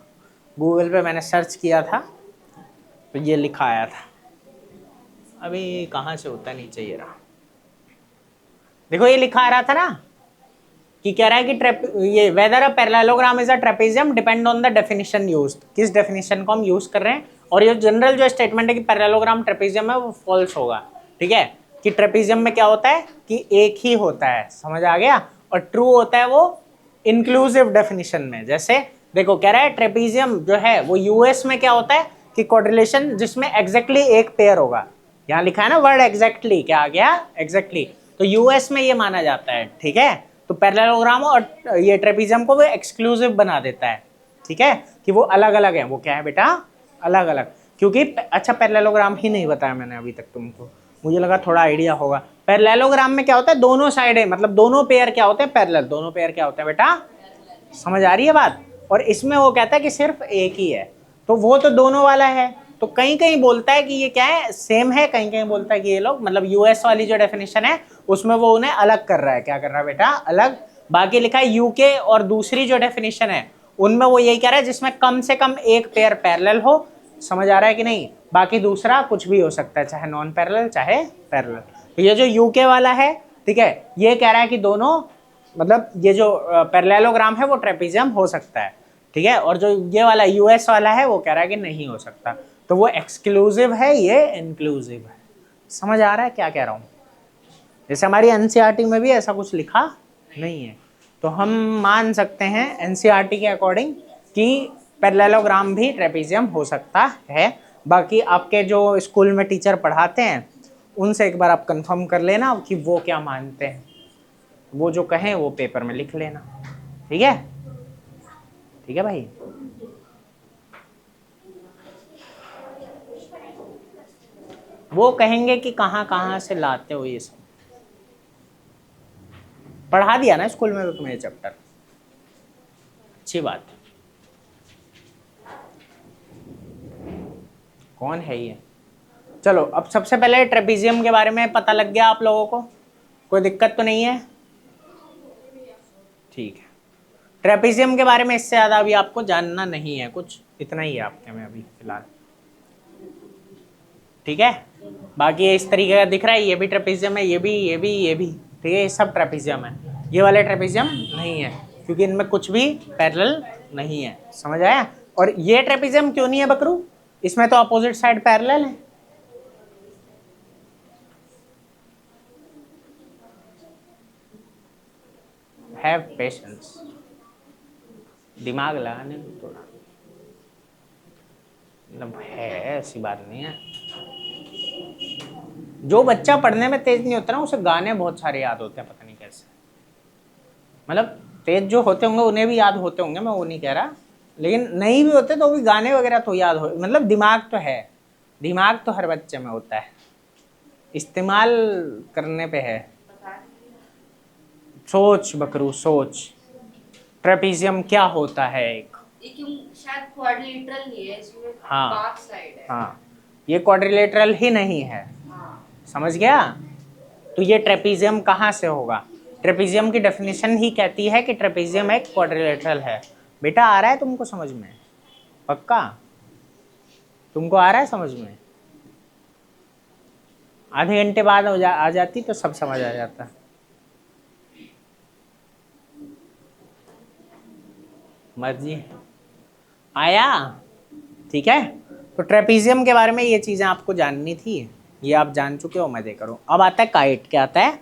गूगल पे मैंने सर्च किया था तो ये लिखा आया था। अभी कहाँ से होता नीचे, ये रहा, देखो ये लिखा आ रहा था ना कि कह रहा है कि ये weather a parallelogram is a trapezium depend on the definition used, किस डेफिनेशन को हम यूज कर रहे हैं। और ये जनरल जो स्टेटमेंट है कि पैरेललोग्राम ट्रेपीजियम है वो फॉल्स होगा, ठीक है। कि ट्रेपीजियम में क्या होता है कि एक ही होता है, समझ आ गया। और ट्रू होता है वो इंक्लूसिव डेफिनेशन में। जैसे देखो कह रहा है ट्रेपीजियम जो है वो यूएस में क्या होता है कि क्वाड्रिलेशन जिसमें एग्जैक्टली एक पेयर होगा, यहाँ लिखा है ना वर्ड एग्जैक्टली, क्या आ गया एग्जैक्टली, तो यूएस में ये माना जाता है, ठीक है। तो पैरेललोग्राम और ये ट्रेपीजियम को वो एक्सक्लूसिव बना देता है, ठीक है, कि वो अलग अलग है। वो क्या है बेटा, अलग अलग, क्योंकि अच्छा पैरेललोग्राम ही नहीं बताया मैंने अभी तक तुमको, मुझे लगा थोड़ा आइडिया होगा। पैरेललोग्राम में क्या होता है, दोनों साइडें मतलब दोनों पेयर क्या होते हैं, पैरेलल, दोनों पेयर क्या होते हैं बेटा, समझ आ रही है बात। और इसमें वो कहता है कि सिर्फ एक ही है, तो वो तो दोनों वाला है। तो कहीं कहीं बोलता है कि ये क्या है, सेम है, कहीं कहीं बोलता है कि ये लोग मतलब यूएस वाली जो डेफिनेशन है उसमें वो उन्हें अलग कर रहा है। क्या कर रहा है बेटा, अलग। बाकी लिखा है यूके और दूसरी जो डेफिनेशन है उनमें वो यही कह रहा है जिसमें कम से कम एक पेयर पैरेलल हो, समझ आ रहा है कि नहीं। बाकी दूसरा कुछ भी हो सकता है, चाहे नॉन पैरेलल चाहे पैरेलल। तो ये जो यूके वाला है, ठीक है, ये कह रहा है कि दोनों मतलब ये जो पैरेललोग्राम है वो ट्रेपीजियम हो सकता है, ठीक है। और जो ये वाला यूएस वाला है वो कह रहा है कि नहीं हो सकता। तो वो एक्सक्लूसिव है, ये इंक्लूसिव है। समझ आ रहा है क्या कह रहा हूँ। जैसे हमारी एनसीईआरटी में भी ऐसा कुछ लिखा नहीं है, तो हम मान सकते हैं एनसीईआरटी के अकॉर्डिंग कि पैरेललोग्राम भी ट्रेपीजियम हो सकता है। बाकी आपके जो स्कूल में टीचर पढ़ाते हैं उनसे एक बार आप कंफर्म कर लेना कि वो क्या मानते हैं, वो जो कहें वो पेपर में लिख लेना, ठीक है, ठीक है भाई। वो कहेंगे कि कहाँ कहाँ से लाते हो ये सब, पढ़ा दिया ना स्कूल में तो तुम्हें ये चैप्टर, अच्छी बात। कौन है ये, चलो अब सबसे पहले ट्रेपीजियम के बारे में पता लग गया आप लोगों को, कोई दिक्कत तो नहीं है, ठीक है। ट्रेपीजियम के बारे में इससे ज़्यादा अभी आपको जानना नहीं है, कुछ इतना ही है आपके में अभी फिलहाल, ठीक है। बाकी ये इस तरीके का दिख रहा है, ये भी ट्रेपीजियम है, ये भी, ये भी, ये भी, ठीक है, ये सब ट्रेपीजियम है। ये वाले ट्रेपीजियम नहीं है क्योंकि इनमें कुछ भी पैरेलल नहीं है, समझ आया। और ये ट्रेपीजियम क्यों नहीं है बकरू, इसमें तो अपोजिट साइड पैरेलल है। हैव पेशेंस, दिमाग लगाने में थोड़ा मतलब है, ऐसी बात नहीं है। जो बच्चा पढ़ने में तेज नहीं होता ना उसे गाने बहुत सारे याद होते हैं, पता नहीं कैसे, मतलब तेज जो होते होंगे उन्हें भी याद होते होंगे, मैं वो नहीं कह रहा, लेकिन नहीं भी होते तो भी गाने वगैरह तो याद हो, मतलब दिमाग तो है, दिमाग तो हर बच्चे में होता है, इस्तेमाल करने पे है। सोच बकरू सोच, ट्रेपीजियम क्या होता है एक, ये क्यों शायद क्वाड्रिलेटरल नहीं है, इसमें हाँ पांच साइड है। हाँ, ये क्वाड्रिलेटरल ही नहीं है, हाँ। समझ गया। तो ये ट्रेपीजियम कहाँ से होगा, ट्रेपीजियम की डेफिनेशन ही कहती है कि ट्रेपीजियम एक क्वाड्रिलेटरल है। बेटा आ रहा है तुमको समझ में, पक्का तुमको आ रहा है समझ में, आधे घंटे बाद आ जाती तो सब समझ आ जाता। मर्जी आया, ठीक है। तो ट्रेपीजियम के बारे में ये चीजें आपको जाननी थी, ये आप जान चुके हो, मजे करो। अब आता है काइट, क्या आता है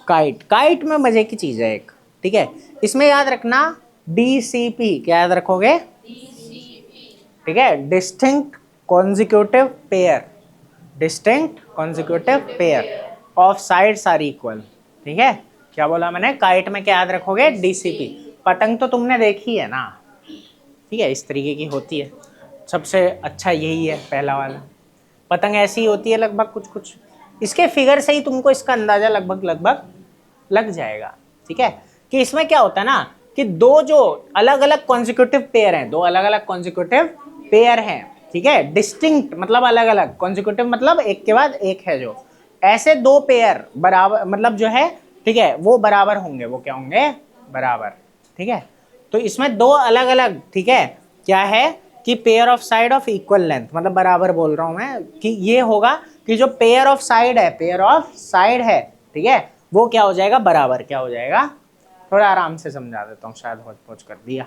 काइट। काइट में मजे की चीज है एक, ठीक है, इसमें याद रखना DCP, क्या याद रखोगे, ठीक है, distinct consecutive pair, distinct consecutive pair of sides are equal. ठीक है, क्या बोला मैंने, काइट में क्या याद रखोगे, डीसीपी। पतंग तो तुमने देखी है ना, ठीक है, इस तरीके की होती है। सबसे अच्छा यही है पहला वाला, पतंग ऐसी ही होती है लगभग, कुछ कुछ इसके फिगर से ही तुमको इसका अंदाजा लगभग लगभग लग जाएगा। ठीक है, कि इसमें क्या होता है ना कि दो जो अलग अलग कॉन्जिक्यूटिव पेयर हैं, दो अलग अलग कॉन्जिक्यूटिव पेयर हैं, ठीक है, डिस्टिंक्ट मतलब अलग अलग, कॉन्जिक्यूटिव मतलब एक के बाद एक है, जो ऐसे दो पेयर बराबर मतलब जो है, ठीक है, वो बराबर होंगे, वो क्या होंगे, बराबर। ठीक है, तो इसमें दो अलग अलग, ठीक है, क्या है कि pair of side of equal length, मतलब बराबर बोल रहा हूं मैं, कि ये होगा कि जो पेयर ऑफ साइड है, पेयर ऑफ साइड है, ठीक है, वो क्या हो जाएगा, बराबर। क्या हो जाएगा, थोड़ा आराम से समझा देता हूँ, शायद होच पोच कर दिया।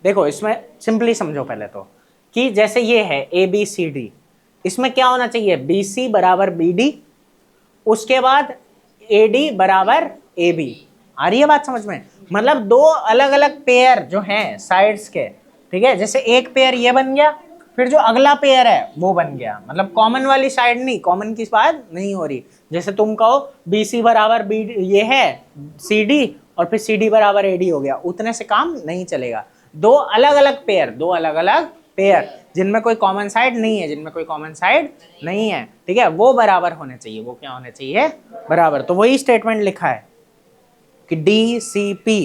देखो इसमें सिंपली समझो पहले तो, कि जैसे ये है ए बी सी डी, इसमें क्या होना चाहिए, बी सी बराबर बी डी, उसके बाद ए डी बराबर ए बी। आ रही है बात समझ में, मतलब दो अलग अलग पेयर जो हैं साइड्स के, ठीक है, जैसे एक पेयर ये बन गया, फिर जो अगला पेयर है वो बन गया, मतलब कॉमन वाली साइड नहीं, कॉमन की बात नहीं हो रही। जैसे तुम कहो बी सी बराबर बी, ये है सी डी, और फिर सी डी बराबर ए डी हो गया, उतने से काम नहीं चलेगा। दो अलग अलग पेयर, दो अलग अलग पेयर जिनमें कोई कॉमन साइड नहीं है, जिनमें कोई कॉमन साइड नहीं है, ठीक है, वो बराबर होने चाहिए, वो क्या होने चाहिए, बराबर। तो वही स्टेटमेंट लिखा है कि डी सी पी,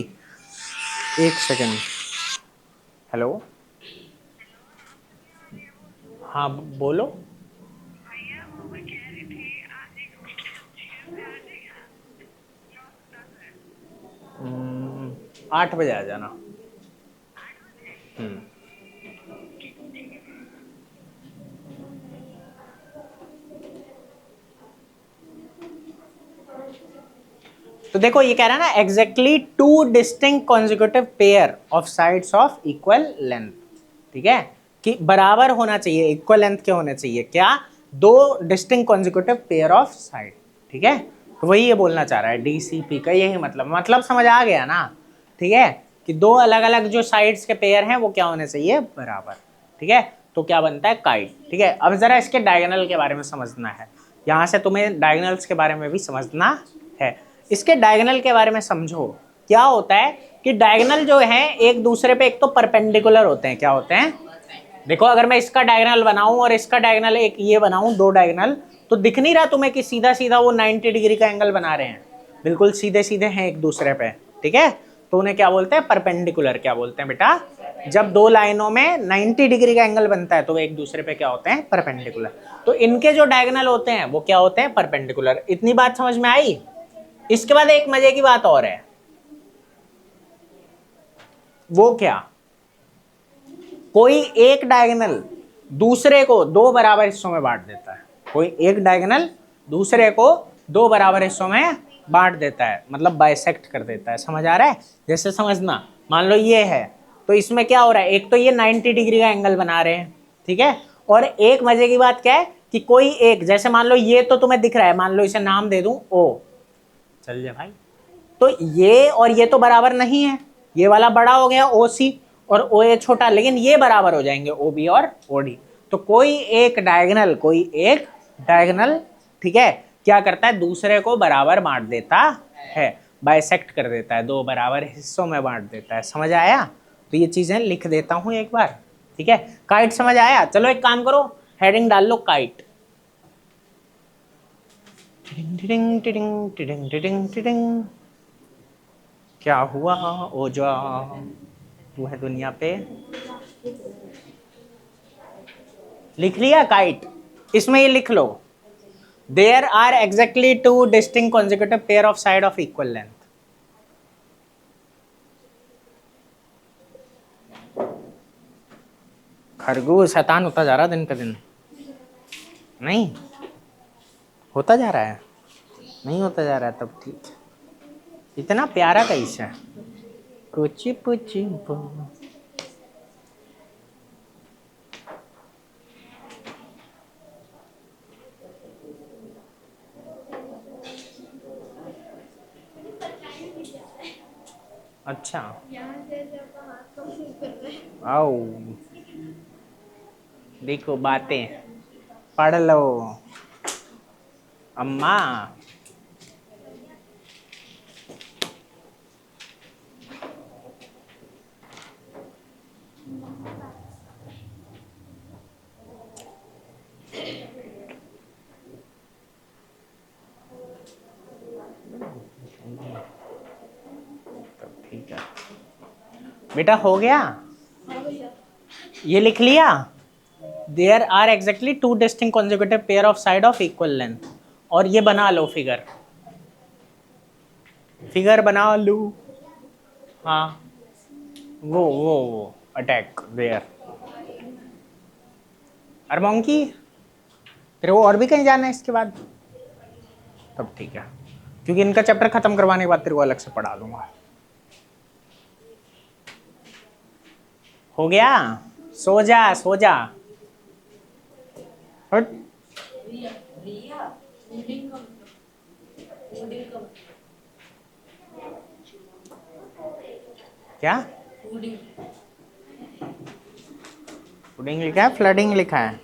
एक सेकेंड, हेलो, हाँ बोलो। 8 बजे आ जाना। तो देखो ये कह रहा है ना, exactly two distinct consecutive pair of sides of equal length, ठीक है, कि बराबर होना चाहिए, इक्वल लेंथ के होने चाहिए, क्या, दो distinct consecutive pair of side. ठीक है, तो वही ये बोलना चाह रहा है, डीसीपी का यही मतलब समझ आ गया ना। ठीक है, कि दो अलग अलग जो साइड्स के पेयर हैं वो क्या होने चाहिए, बराबर। ठीक है, तो क्या बनता है, काइट। ठीक है, अब जरा इसके डायगोनल के बारे में समझना है, यहां से तुम्हें डायगोनल्स के बारे में भी समझना है। इसके डायगोनल के बारे में समझो, क्या होता है कि डायगोनल जो है एक दूसरे पे एक तो परपेंडिकुलर होते हैं, क्या होते हैं, देखो अगर मैं इसका डायगोनल बनाऊं और इसका डायगोनल एक ये बनाऊं, दो डायगोनल, तो दिख नहीं रहा तुम्हें कि सीधा सीधा वो 90 डिग्री का एंगल बना रहे हैं, बिल्कुल सीधे सीधे हैं एक दूसरे पे। ठीक है, तो उन्हें क्या बोलते हैं, परपेंडिकुलर। क्या बोलते हैं बेटा, जब दो लाइनों में 90 डिग्री का एंगल बनता है तो वो एक दूसरे पे क्या होते हैं, परपेंडिकुलर। तो इनके जो डायगोनल होते हैं वो क्या होते हैं, परपेंडिकुलर। इतनी बात समझ में आई। इसके बाद एक मजे की बात और है, वो क्या, कोई एक डायगोनल दूसरे को दो बराबर हिस्सों में बांट देता है, कोई एक डायगोनल दूसरे को दो बराबर हिस्सों में बांट देता है, मतलब बाइसेक्ट कर देता है। समझ आ रहा है, जैसे समझना, मान लो ये है, तो इसमें क्या हो रहा है, एक तो ये 90 डिग्री का एंगल बना रहे हैं, ठीक है, और एक मजे की बात क्या है कि कोई एक, जैसे मान लो ये तो तुम्हें दिख रहा है, मान लो इसे नाम दे दूं ओ, चल जा भाई, तो ये और ये तो बराबर नहीं है, ये वाला बड़ा हो गया ओ सी और ओ ए छोटा, लेकिन ये बराबर हो जाएंगे ओ बी और ओ डी। तो कोई एक डायगोनल, ठीक है, क्या करता है, दूसरे को बराबर बांट देता है, बाइसेक्ट कर देता है, दो बराबर हिस्सों में बांट देता है। समझ आया, तो ये चीजें लिख देता हूं एक बार। ठीक है, काइट समझ आया। चलो एक काम करो, हेडिंग डाल लो काइट। टिडिंग टिडिंग टिडिंग टिडिंग टिडिंग, क्या हुआ ओजा, तू है दुनिया पे। लिख लिया काइट, इसमें ये लिख लो, there are exactly two distinct consecutive pair of side of equal length. खरगोश शैतान होता जा रहा दिन पे दिन, नहीं होता जा रहा है, नहीं होता जा रहा है, तब ठीक, इतना प्यारा कैसे है, कुछ पुछ अच्छा आओ, देखो बातें पढ़ लो अम्मा। ठीक है बेटा, हो गया? ये लिख लिया? There are exactly two distinct consecutive pair of side of equal length. और ये बना लो फिगर, फिगर बना लो। हाँ वो अटैक देयर। अरे मोंकी, तेरे को और भी कहीं जाना है इसके बाद? तब ठीक है, क्योंकि इनका चैप्टर खत्म करवाने के बाद तेरे को अलग से पढ़ा दूंगा। हो गया? सो जा सो जा। हट। क्या पुडिंग लिखा है, फ्लडिंग लिखा है?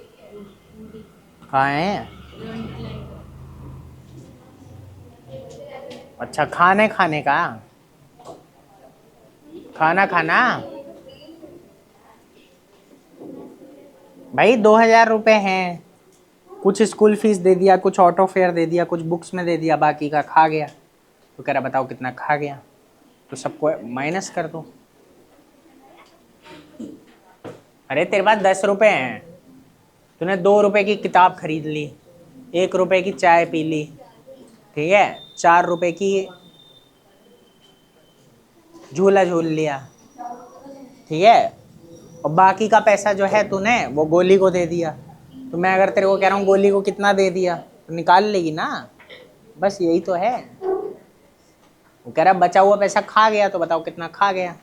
कहाँ है? अच्छा, खाने खाने का, खाना खाना। भाई 2000 रुपए हैं, कुछ स्कूल फीस दे दिया, कुछ ऑटो फेयर दे दिया, कुछ बुक्स में दे दिया, बाकी का खा गया। तो कह रहा बताओ कितना खा गया, तो सबको माइनस कर दो। अरे तेरे पास 10 रुपए हैं, तूने 2 रुपए की किताब खरीद ली, 1 रुपए की चाय पी ली, ठीक है, 4 रुपए की झूला झूल लिया, ठीक है, और बाकी का पैसा जो है तूने वो गोली को दे दिया। तो मैं अगर तेरे को कह रहा हूँ गोली को कितना दे दिया, तो निकाल लेगी ना। बस यही तो है। वो कह रहा बचा हुआ पैसा खा गया, तो बताओ कितना खा गया।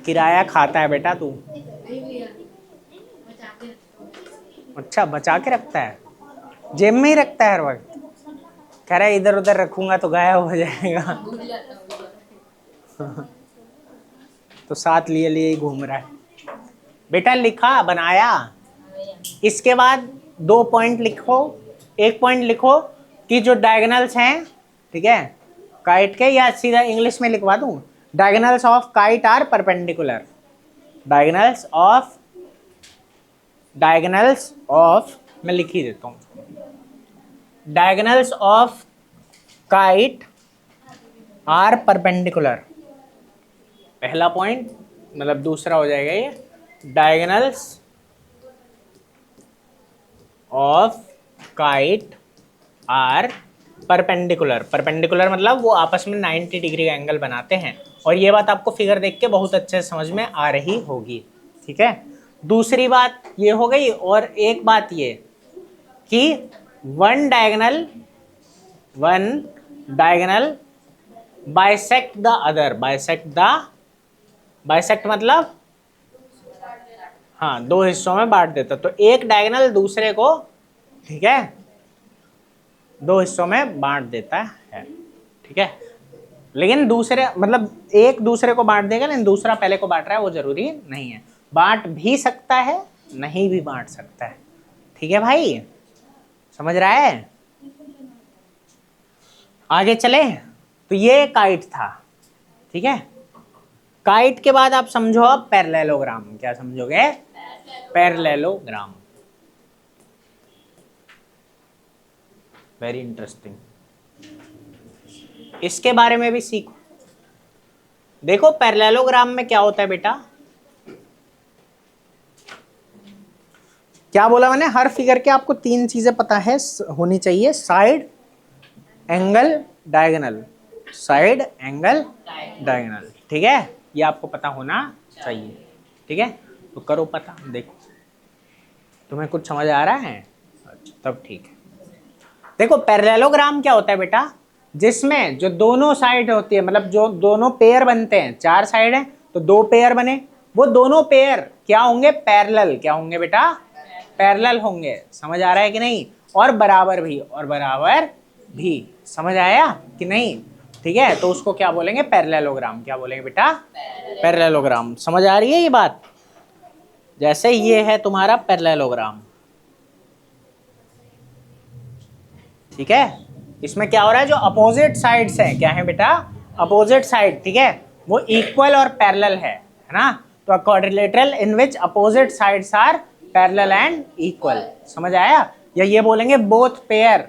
किराया खाता है बेटा तू? अच्छा, बचा के रखता है, जेब में ही रखता है हर वक्त। कह रहा है इधर उधर रखूंगा तो गायब हो जाएगा। तो साथ लिए लिए ही घूम रहा है। बेटा लिखा, बनाया। इसके बाद 2 पॉइंट लिखो। एक पॉइंट लिखो कि जो डायगोनल्स हैं, ठीक है, काइट के, या सीधा इंग्लिश में लिखवा दूं, diagonals of kite are perpendicular. Diagonals of मैं लिख ही देता हूँ, diagonals of kite are perpendicular. पहला पॉइंट, मतलब दूसरा हो जाएगा ये, diagonals of kite are perpendicular. Perpendicular मतलब वो आपस में 90 डिग्री का एंगल बनाते हैं। और ये बात आपको फिगर देख के बहुत अच्छे से समझ में आ रही होगी, ठीक है। दूसरी बात ये हो गई, और एक बात ये कि one diagonal bisect the other. Bisect मतलब हाँ, 2 हिस्सों में बांट देता। तो एक डायगोनल दूसरे को, ठीक है, 2 हिस्सों में बांट देता है, ठीक है। लेकिन दूसरे मतलब एक दूसरे को बांट देगा, लेकिन दूसरा पहले को बांट रहा है, वो जरूरी नहीं है। बांट भी सकता है, नहीं भी बांट सकता है, ठीक है भाई, समझ रहा है? आगे चले। तो ये काइट था, ठीक है। काइट के बाद आप समझो अब पैरेललोग्राम। क्या समझोगे? पैरेललोग्राम। वेरी इंटरेस्टिंग, इसके बारे में भी सीखो। देखो पैरेललोग्राम में क्या होता है बेटा, क्या बोला मैंने? हर फिगर के आपको 3 चीजें पता है होनी चाहिए, side, angle, diagonal. Side, angle, diagonal, ठीक है, ये आपको पता होना चाहिए, ठीक है। तो करो पता, देखो तुम्हें कुछ समझ आ रहा है? अच्छा, तब ठीक है। देखो पैरेललोग्राम क्या होता है बेटा, जिसमें जो दोनों साइड होती है, मतलब जो दोनों पेयर बनते हैं, 4 साइड हैं तो 2 पेयर बने, वो दोनों पेयर क्या होंगे? पैरेलल। क्या होंगे बेटा? पैरेलल होंगे। समझ आ रहा है कि नहीं? और बराबर भी, और बराबर भी। समझ आया कि नहीं? ठीक है, तो उसको क्या बोलेंगे? पैरेललोग्राम। क्या बोलेंगे बेटा? पैरेललोग्राम। समझ आ रही है ये बात? जैसे ये है तुम्हारा पैरेललोग्राम, ठीक है। इसमें क्या हो रहा है? जो अपोजिट साइड्स है, क्या है बेटा? अपोजिट साइड, ठीक है, वो इक्वल और पैरेलल है ना? तो a quadrilateral in which opposite sides are parallel and equal. समझ आया? या ये बोलेंगे बोथ पेयर,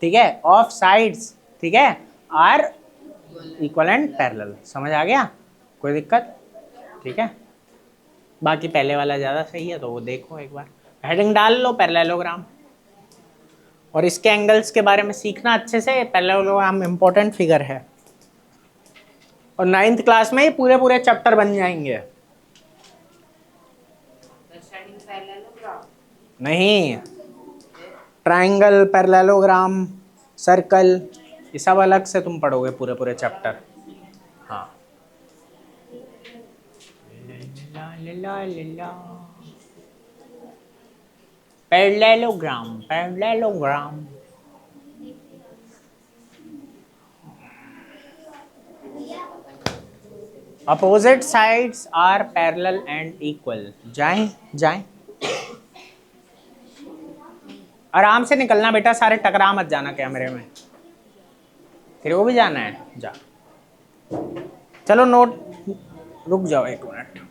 ठीक है, ऑफ साइड्स, ठीक है, आर इक्वल एंड पैरेलल। समझ आ गया? कोई दिक्कत? ठीक है, बाकी पहले वाला ज्यादा सही है तो वो देखो एक बार, हेडिंग डाल लो पैरेललोग्राम, और इसके एंगल्स के बारे में सीखना अच्छे से। पैरेललोग्राम इंपॉर्टेंट फिगर है, और 9th क्लास में ही पूरे पूरे चैप्टर बन जाएंगे। स्टैंडिंग पैरेललोग्राम नहीं, ट्रायंगल, पैरेललोग्राम, सर्कल, ये सब अलग से तुम पढ़ोगे पूरे पूरे चैप्टर। हाँ, parallelogram, parallelogram. Opposite sides are parallel and equal. जाएं जाएं, आराम से निकलना बेटा, सारे टकरा मत जाना कैमरे में। फिर वो भी जाना है, जा। चलो नोट, रुक जाओ एक मिनट।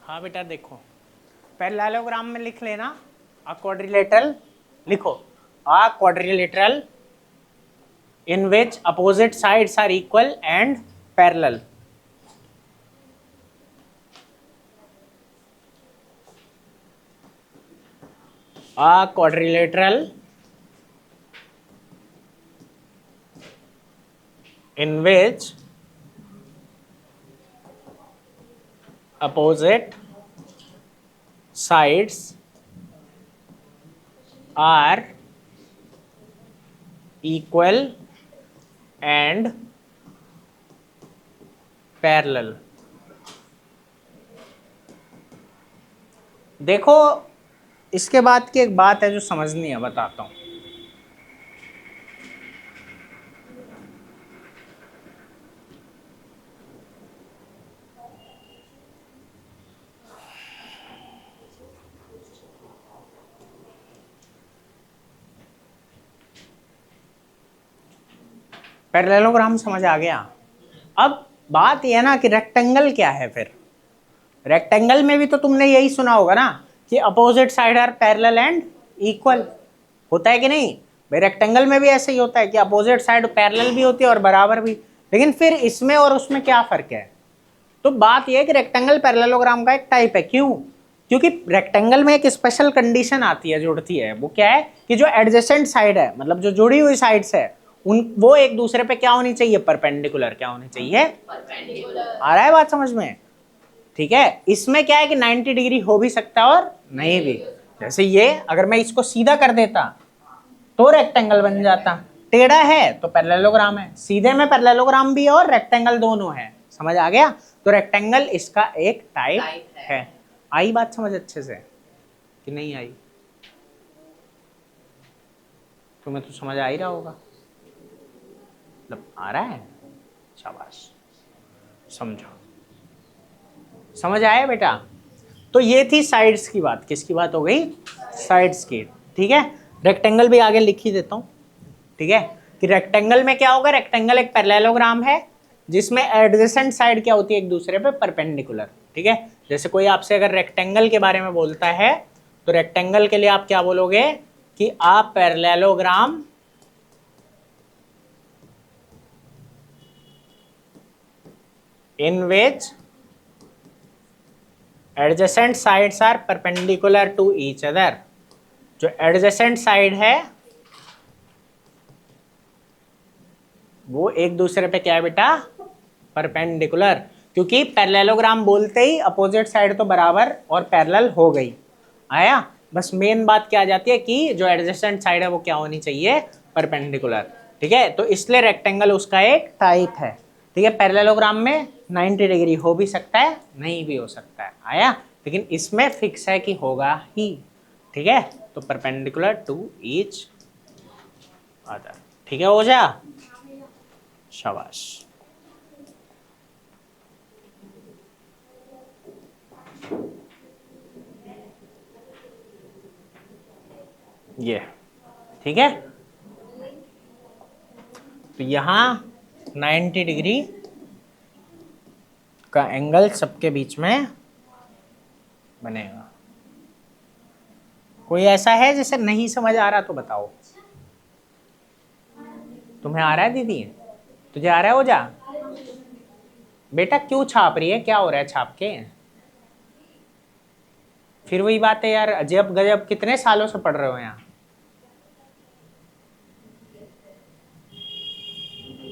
हाँ बेटा देखो, पैरेललोग्राम में लिख लेना, अ क्वाड्रिलेटरल लिखो, अ quadrilateral in which opposite sides are equal and parallel. A quadrilateral in which opposite sides are equal and parallel. देखो, इसके बाद की एक बात है जो समझनी है, बताता हूं। पैरेललोग्राम समझ आ गया? अब बात यह है ना कि रेक्टेंगल क्या है। फिर रेक्टेंगल में भी तो तुमने यही सुना होगा ना कि opposite side are parallel and equal. होता है कि नहीं भाई? रेक्टेंगल में भी ऐसे ही होता है कि अपोजिट साइड पैरेलल भी होती है और बराबर भी। लेकिन फिर इसमें और उसमें क्या फर्क है? तो बात यह है कि रेक्टेंगल पैरेललोग्राम का एक टाइप है। क्यों? क्योंकि रेक्टेंगल में एक स्पेशल कंडीशन आती है, जुड़ती है। वो क्या है कि जो एडजेसेंट साइड है, मतलब जो जुड़ी हुई साइड्स है, उन वो एक दूसरे पे क्या होनी चाहिए? परपेंडिकुलर। क्या होनी चाहिए? परपेंडिकुलर। आ रहा है बात समझ में? ठीक है, इसमें क्या है कि 90 डिग्री हो भी सकता है और नहीं भी। जैसे ये, अगर मैं इसको सीधा कर देता तो रेक्टेंगल बन जाता, टेढ़ा है तो पैरेललोग्राम है। सीधे में पैरेललोग्राम भी है और रेक्टेंगल दोनों है। समझ आ गया? तो रेक्टेंगल इसका एक टाइप है। आई बात समझ अच्छे से कि नहीं आई? तुम्हें तो समझ आ ही रहा होगा, मतलब आ रहा है, शाबाश, समझो, समझ आया बेटा। तो ये थी साइड्स की बात, किसकी बात हो गई, साइड्स की, ठीक है। रेक्टेंगल भी आगे लिख ही देता हूं, ठीक है, कि रेक्टेंगल में क्या होगा, रेक्टेंगल एक पैरेललोग्राम है जिसमें एडजेसेंट साइड क्या होती है, एक दूसरे पे परपेंडिकुलर, ठीक है। जैसे कोई आपसे अगर रेक्टेंगल के बारे में बोलता है तो रेक्टेंगल के लिए आप क्या बोलोगे कि आप parallelogram in which adjacent sides are perpendicular to each other. जो एडजेसेंट साइड है वो एक दूसरे पे क्या है बेटा, परपेंडिकुलर, क्योंकि पैरेललोग्राम बोलते ही अपोजिट साइड तो बराबर और पैरेलल हो गई, आया। बस मेन बात क्या आ जाती है कि जो एडजेसेंट साइड है वो क्या होनी चाहिए, परपेंडिकुलर, ठीक है। तो इसलिए रेक्टेंगल उसका एक टाइप है, ठीक है। पैरेललोग्राम में 90 डिग्री हो भी सकता है, नहीं भी हो सकता है, आया, लेकिन इसमें फिक्स है कि होगा ही, ठीक है। तो परपेंडिकुलर टू ईच अदर, ठीक है, हो जा, शाबाश। ये ठीक है, तो यहां 90 डिग्री का एंगल सबके बीच में बनेगा। कोई ऐसा है जिसे नहीं समझ आ रहा तो बताओ। तुम्हें आ रहा है दीदी, तुझे आ रहा है, हो जा बेटा। क्यों छाप रही है, क्या हो रहा है छाप के, फिर वही बात है यार, अजब गजब, कितने सालों से पढ़ रहे हो यहाँ।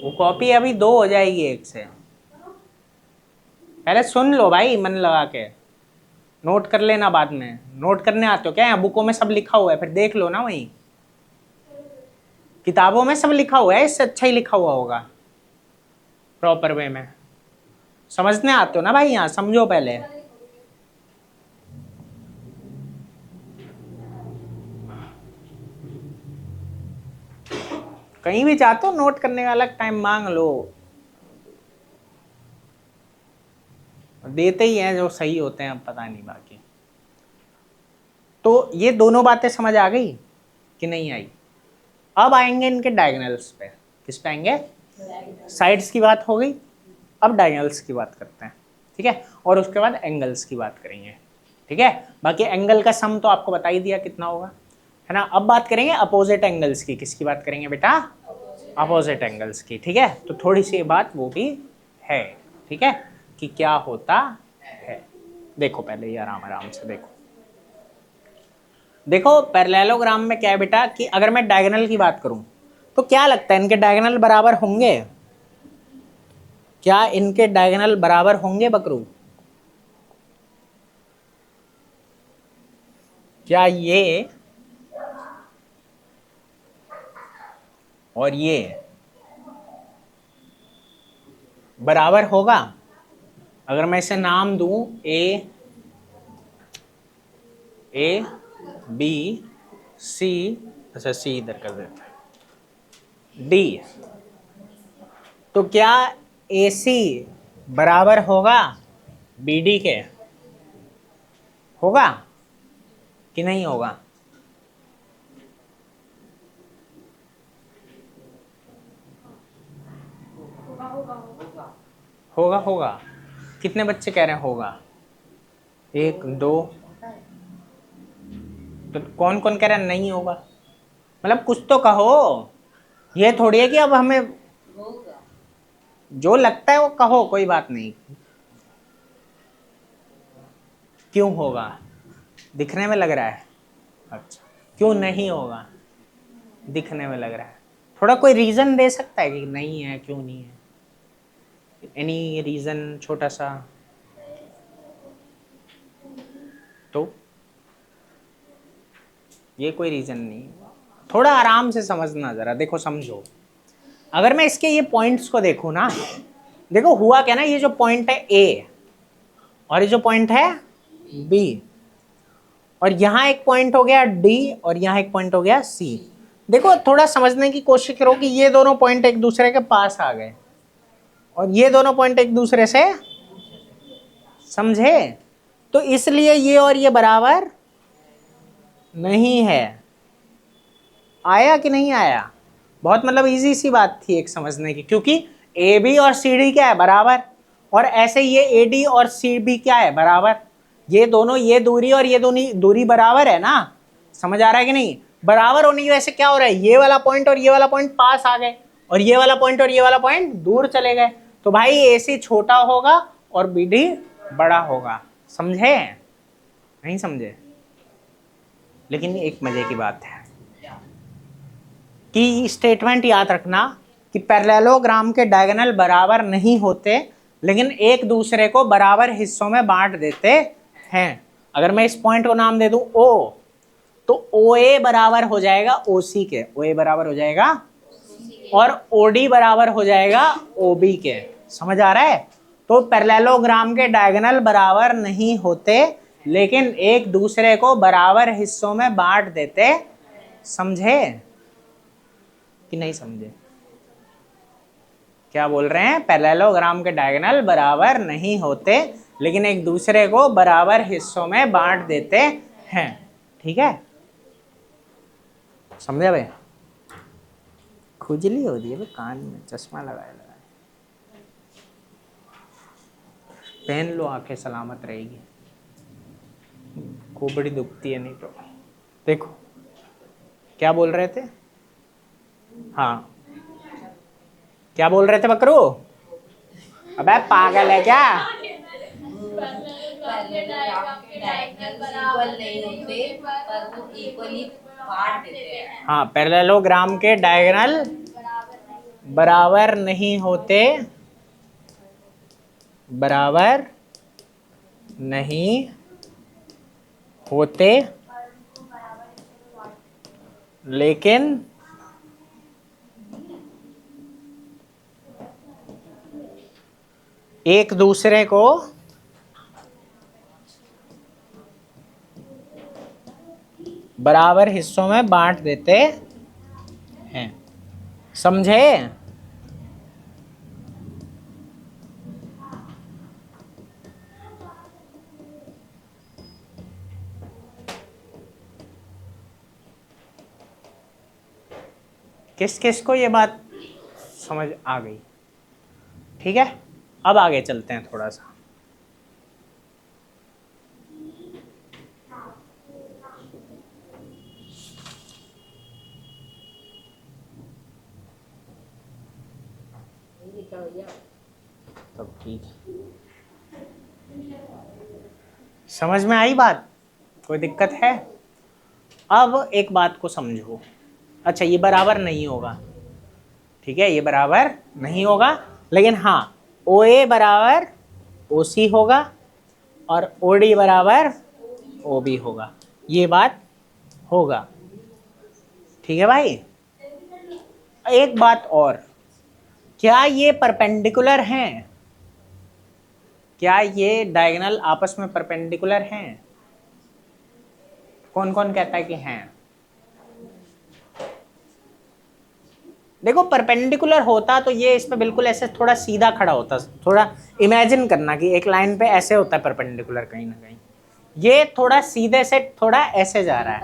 वो कॉपी अभी 2 हो जाएगी 1 से, पहले सुन लो भाई मन लगा के, नोट कर लेना बाद में। नोट करने आते हो क्या, यहाँ बुकों में सब लिखा हुआ है, फिर देख लो ना, वही किताबों में सब लिखा हुआ है, इससे अच्छा ही लिखा हुआ होगा प्रॉपर वे में। समझने आते हो ना भाई, यहाँ समझो पहले। कहीं भी जाते हो नोट करने का अलग टाइम मांग लो, देते ही हैं जो सही होते हैं, अब पता नहीं बाकी। तो ये दोनों बातें समझ आ गई कि नहीं आई। अब आएंगे इनके डायगोनल्स पे, किस पे आएंगे, साइड्स की बात हो गई, अब डायगोनल्स की बात करते हैं, ठीक है। और उसके बाद एंगल्स की बात करेंगे, ठीक है। बाकी एंगल का सम तो आपको बता ही दिया कितना होगा, है ना। अब बात करेंगे अपोजिट एंगल्स की, किसकी बात करेंगे बेटा, अपोजिट एंगल्स की, ठीक है। तो थोड़ी सी बात वो भी है, ठीक है, कि क्या होता है। देखो पहले ये आराम आराम से देखो, देखो पैरेललोग्राम में क्या है बेटा, कि अगर मैं डायगोनल की बात करूं तो क्या लगता है, इनके डायगोनल बराबर होंगे, क्या इनके डायगोनल बराबर होंगे बकरू, क्या ये और ये बराबर होगा। अगर मैं इसे नाम दूं ए बी सी, अच्छा सी इधर कर देते हैं, डी, तो क्या ए सी बराबर होगा बी डी के, होगा कि नहीं होगा, होगा होगा। कितने बच्चे कह रहे हैं होगा, 1 2, तो कौन कौन कह रहा है नहीं होगा, मतलब कुछ तो कहो, ये थोड़ी है कि अब हमें होगा। जो लगता है वो कहो, कोई बात नहीं। क्यों होगा, दिखने में लग रहा है, अच्छा क्यों नहीं होगा, दिखने में लग रहा है, थोड़ा कोई रीजन दे सकता है कि नहीं है, क्यों नहीं है, एनी रीजन छोटा सा, तो ये कोई रीजन नहीं, थोड़ा आराम से समझना जरा, देखो समझो। अगर मैं इसके ये पॉइंट्स को देखूं ना, देखो हुआ क्या ना, ये जो पॉइंट है ए और ये जो पॉइंट है बी, और यहां एक पॉइंट हो गया डी और यहां एक पॉइंट हो गया सी, देखो थोड़ा समझने की कोशिश करो कि ये दोनों पॉइंट एक दूसरे के पास आ गए और ये दोनों पॉइंट एक दूसरे से, समझे? तो इसलिए ये और ये बराबर नहीं है। आया कि नहीं आया? बहुत मतलब इजी सी बात थी एक समझने की, क्योंकि ए बी और सी डी क्या है? बराबर। और ऐसे ये ए डी और सी बी क्या है? बराबर। ये दोनों, ये दूरी और ये दोनों दूरी बराबर है ना? समझ आ रहा है कि नहीं? बराबर होने की वजह से क्या हो रहा है? ये वाला पॉइंट और ये वाला पॉइंट पास आ गए और ये वाला पॉइंट और ये वाला पॉइंट दूर चले गए। तो भाई ए सी छोटा होगा और बी डी बड़ा होगा। समझे? नहीं समझे? लेकिन एक मजे की बात है कि स्टेटमेंट याद रखना कि पैरेललोग्राम के डायगोनल बराबर नहीं होते, लेकिन एक दूसरे को बराबर हिस्सों में बांट देते हैं। अगर मैं इस पॉइंट को नाम दे दूं ओ, तो ओ ए बराबर हो जाएगा ओ सी के, ओ ए बराबर हो जाएगा, और ओ डी बराबर हो जाएगा ओ बी के। समझ आ रहा है? तो पैरेललोग्राम के डायगोनल बराबर नहीं होते, लेकिन एक दूसरे को बराबर हिस्सों में बांट देते। समझे कि नहीं समझे? क्या बोल रहे हैं? पैरेललोग्राम के डायगोनल बराबर नहीं होते, लेकिन एक दूसरे को बराबर हिस्सों में बांट देते हैं। ठीक है? समझे भाई? खुजली हो रही है भाई, कान में चश्मा लगाए लगाए। पहन लो, आंखें सलामत रहेगी। खोपड़ी दुखती है नहीं तो। देखो क्या बोल रहे थे? हाँ, क्या बोल रहे थे बकरू? अबे पागल है क्या? इक्वल नहीं होते पर वो इक्वली बांट देते हैं। हाँ, पैरेललोग्राम के डायगोनल बराबर नहीं होते, बराबर नहीं होते, लेकिन एक दूसरे को बराबर हिस्सों में बांट देते हैं। समझे? किस किस को ये बात समझ आ गई? ठीक है, अब आगे चलते हैं थोड़ा सा। तब ठीक है, समझ में आई बात? कोई दिक्कत है? अब एक बात को समझो। अच्छा, ये बराबर नहीं होगा, ठीक है, ये बराबर नहीं होगा, लेकिन हाँ ओ ए बराबर ओ सी होगा और ओ डी बराबर ओ बी होगा। ये बात होगा। ठीक है भाई? एक बात और, क्या ये परपेंडिकुलर हैं? क्या ये डायगोनल आपस में परपेंडिकुलर हैं? कौन कौन कहता है कि हैं? देखो परपेंडिकुलर होता तो ये इस पे बिल्कुल ऐसे थोड़ा सीधा खड़ा होता। थोड़ा इमेजिन करना कि एक लाइन पे ऐसे होता है परपेंडिकुलर, कहीं ना कहीं ये थोड़ा सीधे से थोड़ा ऐसे जा रहा है।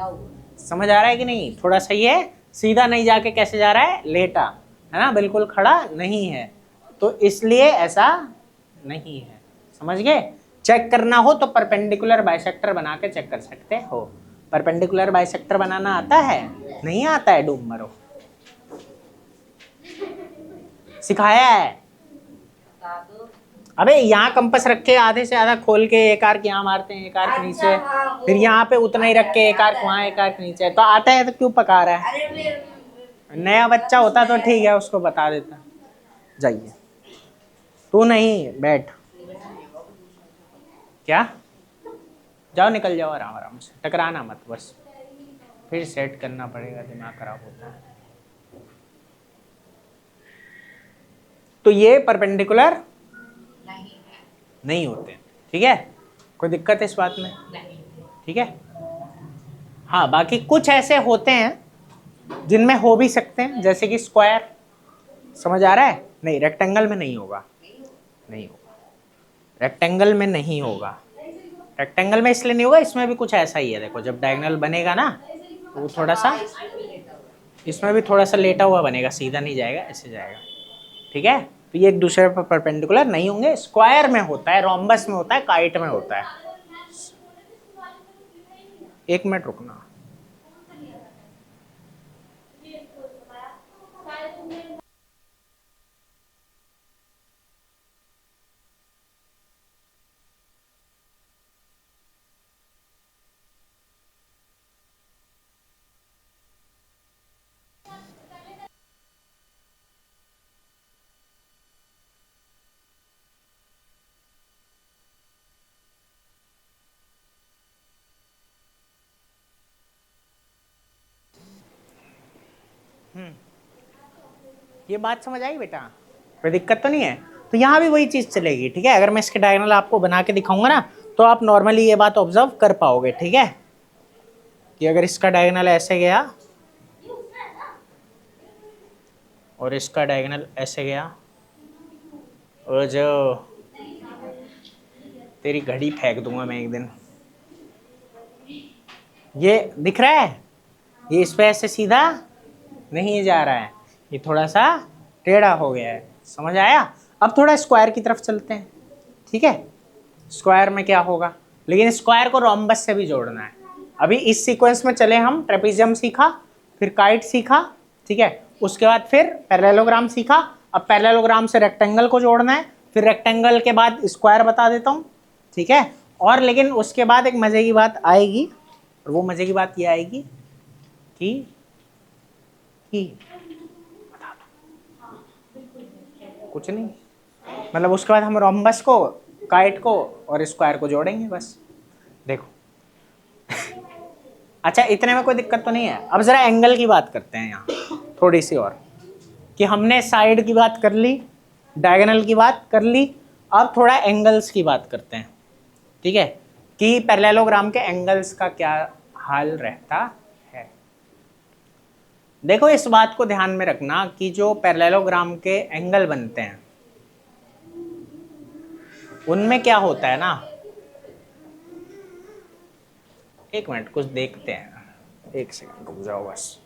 समझ आ रहा है कि नहीं? थोड़ा सही है, सीधा नहीं जाके कैसे जा रहा है? लेटा, है ना, बिल्कुल खड़ा नहीं है, तो इसलिए ऐसा नहीं है। समझ गए? चेक करना हो तो परपेंडिकुलर बाइसेक्टर बना के चेक कर सकते हो। परपेंडिकुलर बाइसेक्टर बनाना आता है? नहीं आता है? डूब मरो, सिखाया है। अबे यहाँ कंपस रख के आधे से आधा खोल के एक आर्क यहाँ मारते हैं, एक आर्क नीचे, फिर यहाँ पे उतना ही रख के एक आर्क वहाँ, एक आर्क नीचे। तो आता है तो क्यों पका रहा है? नया बच्चा होता तो ठीक है, उसको बता देता। जाइए, तू नहीं, बैठ। क्या? जाओ, निकल जाओ आराम आराम से, टकराना मत बस, फिर सेट करना पड़ेगा, दिमाग खराब होता है। तो ये परपेंडिकुलर नहीं होते। ठीक है? कोई दिक्कत है इस बात में? ठीक है? हाँ, बाकी कुछ ऐसे होते हैं जिनमें हो भी सकते हैं, जैसे कि स्क्वायर। समझ आ रहा है? नहीं, रेक्टेंगल में नहीं होगा, नहीं होगा, रेक्टेंगल में नहीं होगा। रेक्टेंगल में इसलिए नहीं होगा, इसमें भी कुछ ऐसा ही है। देखो जब डायगोनल बनेगा ना तो वो थोड़ा सा, हाँ, इसमें भी लेटा हुआ है। इसमें भी थोड़ा सा लेटा हुआ बनेगा, सीधा नहीं जाएगा, ऐसे जाएगा। ठीक है, तो ये एक दूसरे पर परपेंडिकुलर नहीं होंगे। स्क्वायर में होता है, रोम्बस में होता है, काइट में होता है। 1 मिनट रुकना। ये बात समझ आई बेटा? कोई दिक्कत तो नहीं है? तो यहाँ भी वही चीज़ चलेगी। ठीक है, अगर मैं इसके डायगोनल आपको बना के दिखाऊंगा ना तो आप नॉर्मली ये बात ऑब्जर्व कर पाओगे। ठीक है, कि अगर इसका डायगोनल ऐसे गया और इसका डायगोनल ऐसे गया, और जो तेरी घड़ी फेंक दूंगा मैं एक दिन। ये दिख रहा है, ये इस पे ऐसे सीधा नहीं जा रहा है, ये थोड़ा सा टेढ़ा हो गया है। समझ आया? अब थोड़ा स्क्वायर की तरफ चलते हैं। ठीक है, स्क्वायर में क्या होगा, लेकिन स्क्वायर को रोम्बस से भी जोड़ना है। अभी इस सीक्वेंस में चले हम, ट्रेपेजियम सीखा, फिर काइट सीखा। ठीक है, उसके बाद फिर पैरेललोग्राम सीखा। अब पैरेललोग्राम से रेक्टेंगल को जोड़ना है, फिर रेक्टेंगल के बाद स्क्वायर बता देता हूँ। ठीक है, और लेकिन उसके बाद एक मजे की बात आएगी, और वो मजे की बात ये आएगी कि बता दो कुछ नहीं, मतलब उसके बाद हम रोम्बस को, काइट को और स्क्वायर को जोड़ेंगे बस। देखो अच्छा, इतने में कोई दिक्कत तो नहीं है? अब जरा एंगल की बात करते हैं यहाँ थोड़ी सी और, कि हमने साइड की बात कर ली, डायगोनल की बात कर ली, अब थोड़ा एंगल्स की बात करते हैं। ठीक है, कि पैरेललोग्राम के एंगल्स का क्या हाल रहता है। देखो इस बात को ध्यान में रखना कि जो पैरेललोग्राम के एंगल बनते हैं उनमें क्या होता है ना, 1 मिनट कुछ देखते हैं, 1 सेकंड रुक जाओ बस।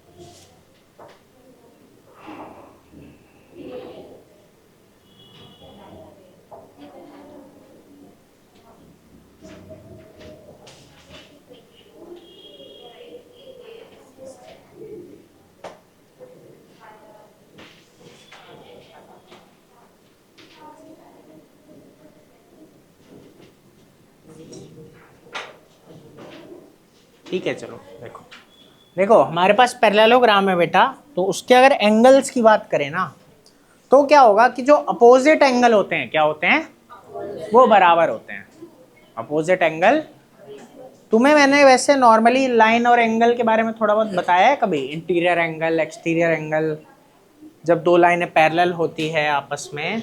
ठीक है चलो, देखो देखो हमारे पास पैरेललोग्राम है बेटा, तो उसके अगर एंगल्स की बात करें ना तो क्या होगा कि जो अपोजिट एंगल होते हैं, क्या होते हैं, वो बराबर होते हैं। अपोजिट एंगल, तुम्हें मैंने वैसे नॉर्मली लाइन और एंगल के बारे में थोड़ा बहुत बताया है कभी, इंटीरियर एंगल, एक्सटीरियर एंगल, जब दो लाइनें पैरेलल होती है आपस में,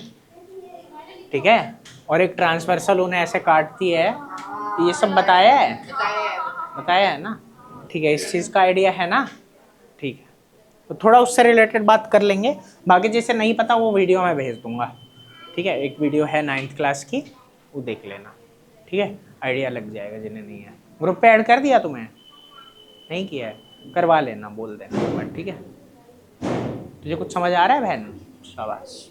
ठीक है, और एक ट्रांसवर्सल उन्हें ऐसे काटती है, तो ये सब बताया है, बताया है ना? ठीक है, इस चीज़ का आइडिया है ना? ठीक है, तो थोड़ा उससे रिलेटेड बात कर लेंगे। बाकी जैसे नहीं पता वो वीडियो मैं भेज दूंगा। ठीक है, एक वीडियो है 9th क्लास की, वो देख लेना। ठीक है, आइडिया लग जाएगा जिन्हें नहीं है। ग्रुप पे ऐड कर दिया तुम्हें? नहीं किया है? करवा लेना, बोल देना एक बार। ठीक है, तुझे कुछ समझ आ रहा है बहन? शाबाश।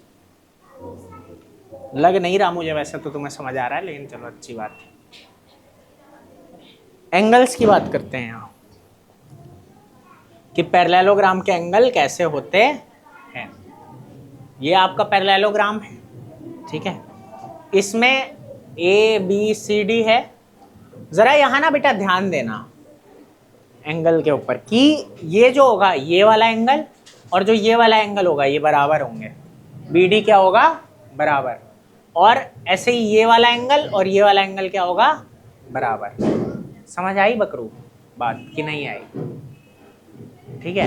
लग नहीं रहा मुझे वैसे तो तुम्हें समझ आ रहा है, लेकिन चलो अच्छी बात है। एंगल्स की बात करते हैं यहाँ, कि पैरेललोग्राम के एंगल कैसे होते हैं। ये आपका पैरेललोग्राम है। ठीक है, इसमें ABCD है। जरा यहाँ ना बेटा ध्यान देना एंगल के ऊपर, कि ये जो होगा ये वाला एंगल और जो ये वाला एंगल होगा ये बराबर होंगे। BD क्या होगा, बराबर। और ऐसे ही ये वाला एंगल और ये वाला एंगल क्या होगा, बराबर। समझ आई बकरू बात कि नहीं आई? ठीक है,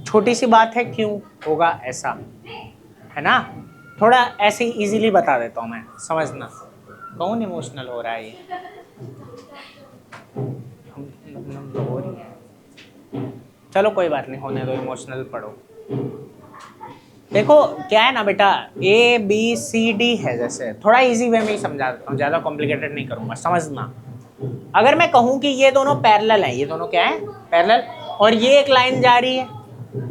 छोटी सी बात है, क्यों होगा ऐसा, है ना? थोड़ा ऐसे ही इजीली बता देता हूँ मैं, समझना। कौन इमोशनल हो रहा है ये? हम हो रही है। चलो कोई बात नहीं, होने दो, इमोशनल पढ़ो। देखो क्या है ना बेटा, ए बी सी डी है, जैसे थोड़ा इजी वे में ही समझा देता हूँ, ज़्यादा कॉम्प्लिकेटेड नहीं करूँगा, समझना। अगर मैं कहूँ कि ये दोनों पैरेलल हैं, ये दोनों क्या है, पैरेलल, और ये एक लाइन जा रही है,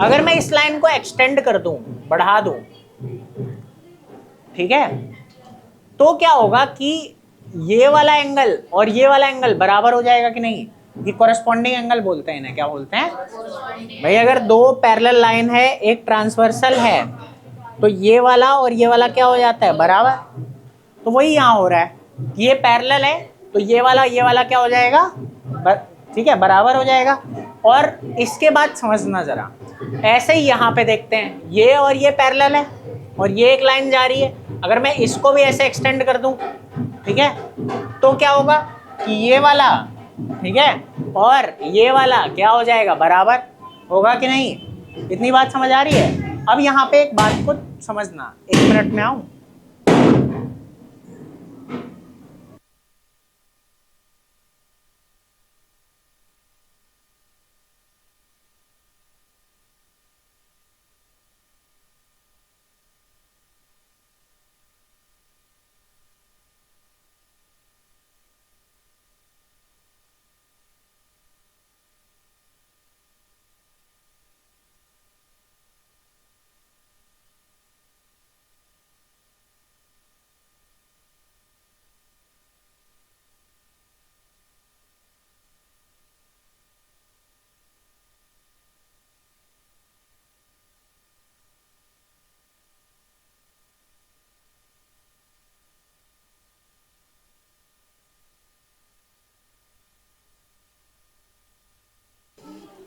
अगर मैं इस लाइन को एक्सटेंड कर दूं, बढ़ा दूं, ठीक है, तो क्या होगा कि ये वाला एंगल और ये वाला एंगल बराबर हो जाएगा कि नहीं? ये कॉरेस्पॉन्डिंग एंगल बोलते हैं इन्हें, क्या बोलते हैं भाई? अगर दो पैरेलल लाइन है, एक ट्रांसवर्सल है, तो ये वाला और ये वाला क्या हो जाता है, बराबर। तो वही यहाँ हो रहा है, ये पैरेलल है, तो ये वाला क्या हो जाएगा, ठीक है, बराबर हो जाएगा। और इसके बाद समझना जरा, ऐसे ही यहाँ पे देखते हैं, ये और ये पैरेलल है और ये एक लाइन जा रही है, अगर मैं इसको भी ऐसे एक्सटेंड कर दूं, ठीक है, तो क्या होगा कि ये वाला, ठीक है, और ये वाला क्या हो जाएगा, बराबर होगा कि नहीं? इतनी बात समझ आ रही है? अब यहाँ पे एक बात को समझना, 1 मिनट में आऊं।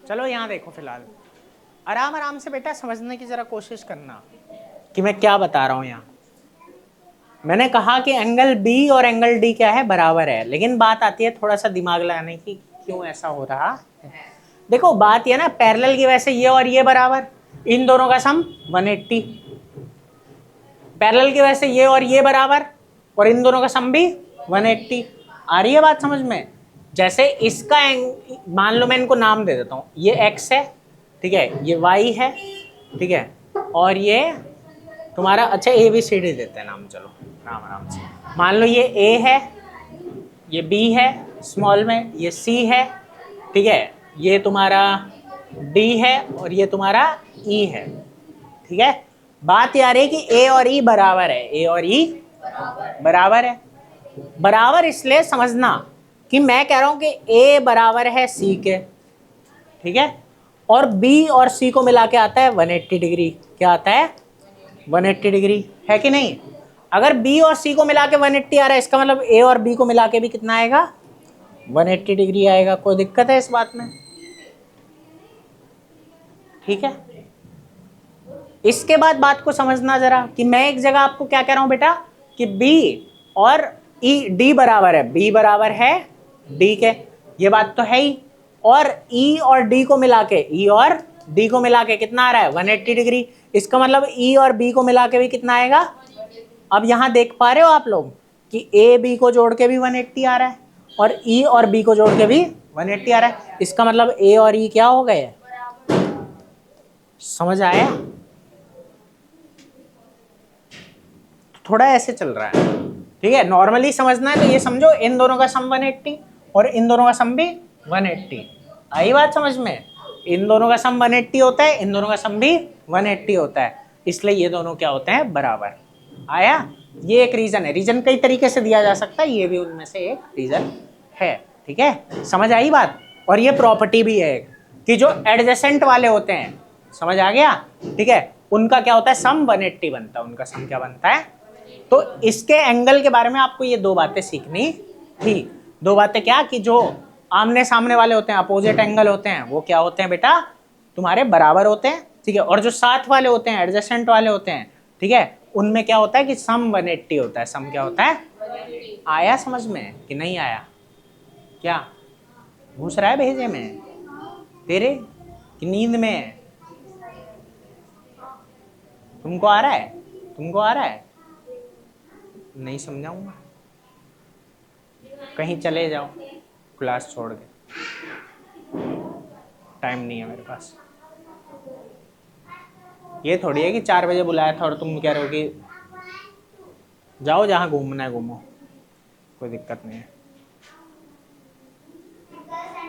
चलो यहाँ देखो, फिलहाल आराम आराम से बेटा समझने की जरा कोशिश करना कि मैं क्या बता रहा हूँ। यहाँ मैंने कहा कि एंगल बी और एंगल डी क्या है, बराबर है, लेकिन बात आती है थोड़ा सा दिमाग लगाने की, क्यों ऐसा हो रहा है। देखो बात यह ना, पैरेलल की वजह से ये और ये बराबर, इन दोनों का सम 180, पैरेलल की वजह से ये और ये बराबर, और इन दोनों का सम भी 180। आ रही है बात समझ में? जैसे इसका मान लो, मैं इनको नाम दे देता हूँ, ये x है, ठीक है, ये y है, ठीक है, और ये तुम्हारा, अच्छा ए बी सी डी देते हैं नाम, चलो आराम आराम से। मान लो ये a है, ये b है स्मॉल में, ये c है, ठीक है, ये तुम्हारा d है, और ये तुम्हारा e है, ठीक है। बात ये आ रही है कि a और e बराबर है, a और e बराबर है। बराबर इसलिए समझना कि मैं कह रहा हूं कि a बराबर है c के, ठीक है, और b और c को मिला के आता है 180 डिग्री। क्या आता है? 180 डिग्री, है कि नहीं? अगर b और c को मिला के 180 आ रहा है, इसका मतलब a और b को मिला के भी कितना आएगा, 180 डिग्री आएगा। कोई दिक्कत है इस बात में? ठीक है। इसके बाद बात को समझना जरा कि मैं एक जगह आपको क्या कह रहा हूं बेटा, कि b और d बराबर है, b बराबर है d के, ये बात तो है ही, और e और d को मिला के, e और d को मिला के कितना आ रहा है, 180 डिग्री। इसका मतलब e और b को मिला के भी कितना आएगा? अब यहां देख पा रहे हो आप लोग कि a b को जोड़ के भी 180 आ रहा है, और e और b को जोड़ के भी 180 आ रहा है। इसका मतलब a और e क्या हो गए? समझ आया? थोड़ा ऐसे चल रहा है, ठीक है। नॉर्मली समझना है तो ये समझो, इन दोनों का सम 180 और इन दोनों का सम भी 180। आई बात समझ में? इन दोनों का सम 180 होता है, इन दोनों का सम भी 180 होता है, इसलिए ये दोनों क्या होते हैं, बराबर। आया? ये एक रीजन है। रीजन कई तरीके से दिया जा सकता है, ये भी उनमें से एक रीजन है, ठीक है। समझ आई बात? और ये प्रॉपर्टी भी है कि जो एडजेसेंट वाले होते हैं, समझ आ गया, ठीक है, उनका क्या होता है, सम 180 बनता है। उनका सम क्या बनता है? तो इसके एंगल के बारे में आपको ये दो बातें सीखनी थी। दो बातें क्या, कि जो आमने सामने वाले होते हैं, अपोजिट एंगल होते हैं, वो क्या होते हैं बेटा, तुम्हारे बराबर होते हैं, ठीक है। और जो साथ वाले होते हैं, एडजेसेंट वाले होते हैं, ठीक है, उनमें क्या होता है कि सम 180 होता है। सम क्या होता है? आया समझ में कि नहीं आया? क्या घुस रहा है भेजे में तेरे, कि नींद में है? तुमको आ रहा है? तुमको आ रहा है? नहीं समझाऊंगा, कहीं चले जाओ क्लास छोड़ के। टाइम नहीं है मेरे पास। ये थोड़ी है कि 4 बजे बुलाया था और तुम कह रहे हो कि जाओ जहाँ घूमना है घूमो, कोई दिक्कत नहीं है।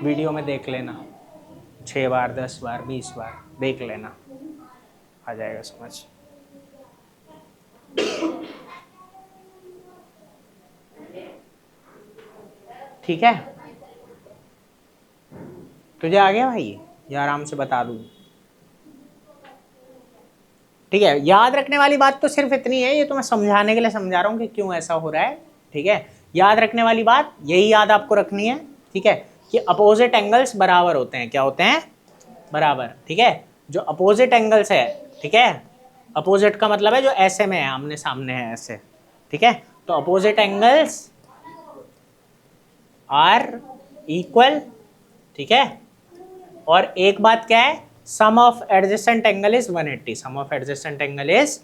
वीडियो में देख लेना, 6 बार 10 बार 20 बार देख लेना, आ जाएगा समझ। ठीक है, तुझे आ गया भाई, या आराम से बता दूं? ठीक है, याद रखने वाली बात तो सिर्फ इतनी है, ये तो मैं समझाने के लिए समझा रहा हूँ कि क्यों ऐसा हो रहा है। ठीक है, याद रखने वाली बात यही याद आपको रखनी है। ठीक है, कि अपोजिट एंगल्स बराबर होते हैं। क्या होते हैं? बराबर। ठीक है, जो अपोजिट एंगल्स है, ठीक है, अपोजिट का मतलब है जो ऐसे में है, आमने सामने है ऐसे। ठीक है, तो अपोजिट एंगल्स आर इक्वल। ठीक है, और एक बात क्या है, sum of adjacent angle is 180। Sum of adjacent angle is,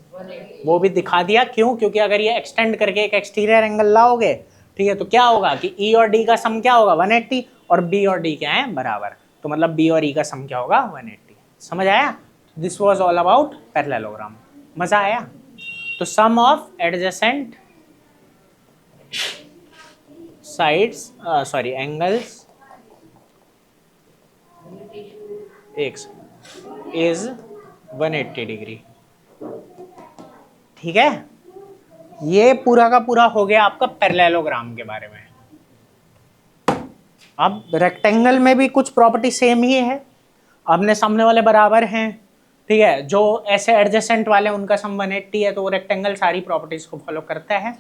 वो भी दिखा दिया क्यों, क्योंकि अगर ये एक्सटेंड करके एक एक्सटीरियर एंगल लाओगे, ठीक है, तो क्या होगा कि ई और डी का सम क्या होगा 180, और बी और डी क्या है बराबर, तो मतलब बी और ई का सम क्या होगा 180। समझ आया? This was all about parallelogram. मजा आया? तो sum of adjacent sides sorry angles एक इज 180 डिग्री। ठीक है, ये पूरा का पूरा हो गया आपका पैरेललोग्राम के बारे में। अब रेक्टेंगल में भी कुछ प्रॉपर्टी सेम ही है, आमने सामने वाले बराबर हैं। ठीक है, जो ऐसे एडजेसेंट वाले उनका सम 180 है, तो वो रेक्टेंगल सारी प्रॉपर्टीज को फॉलो करता है।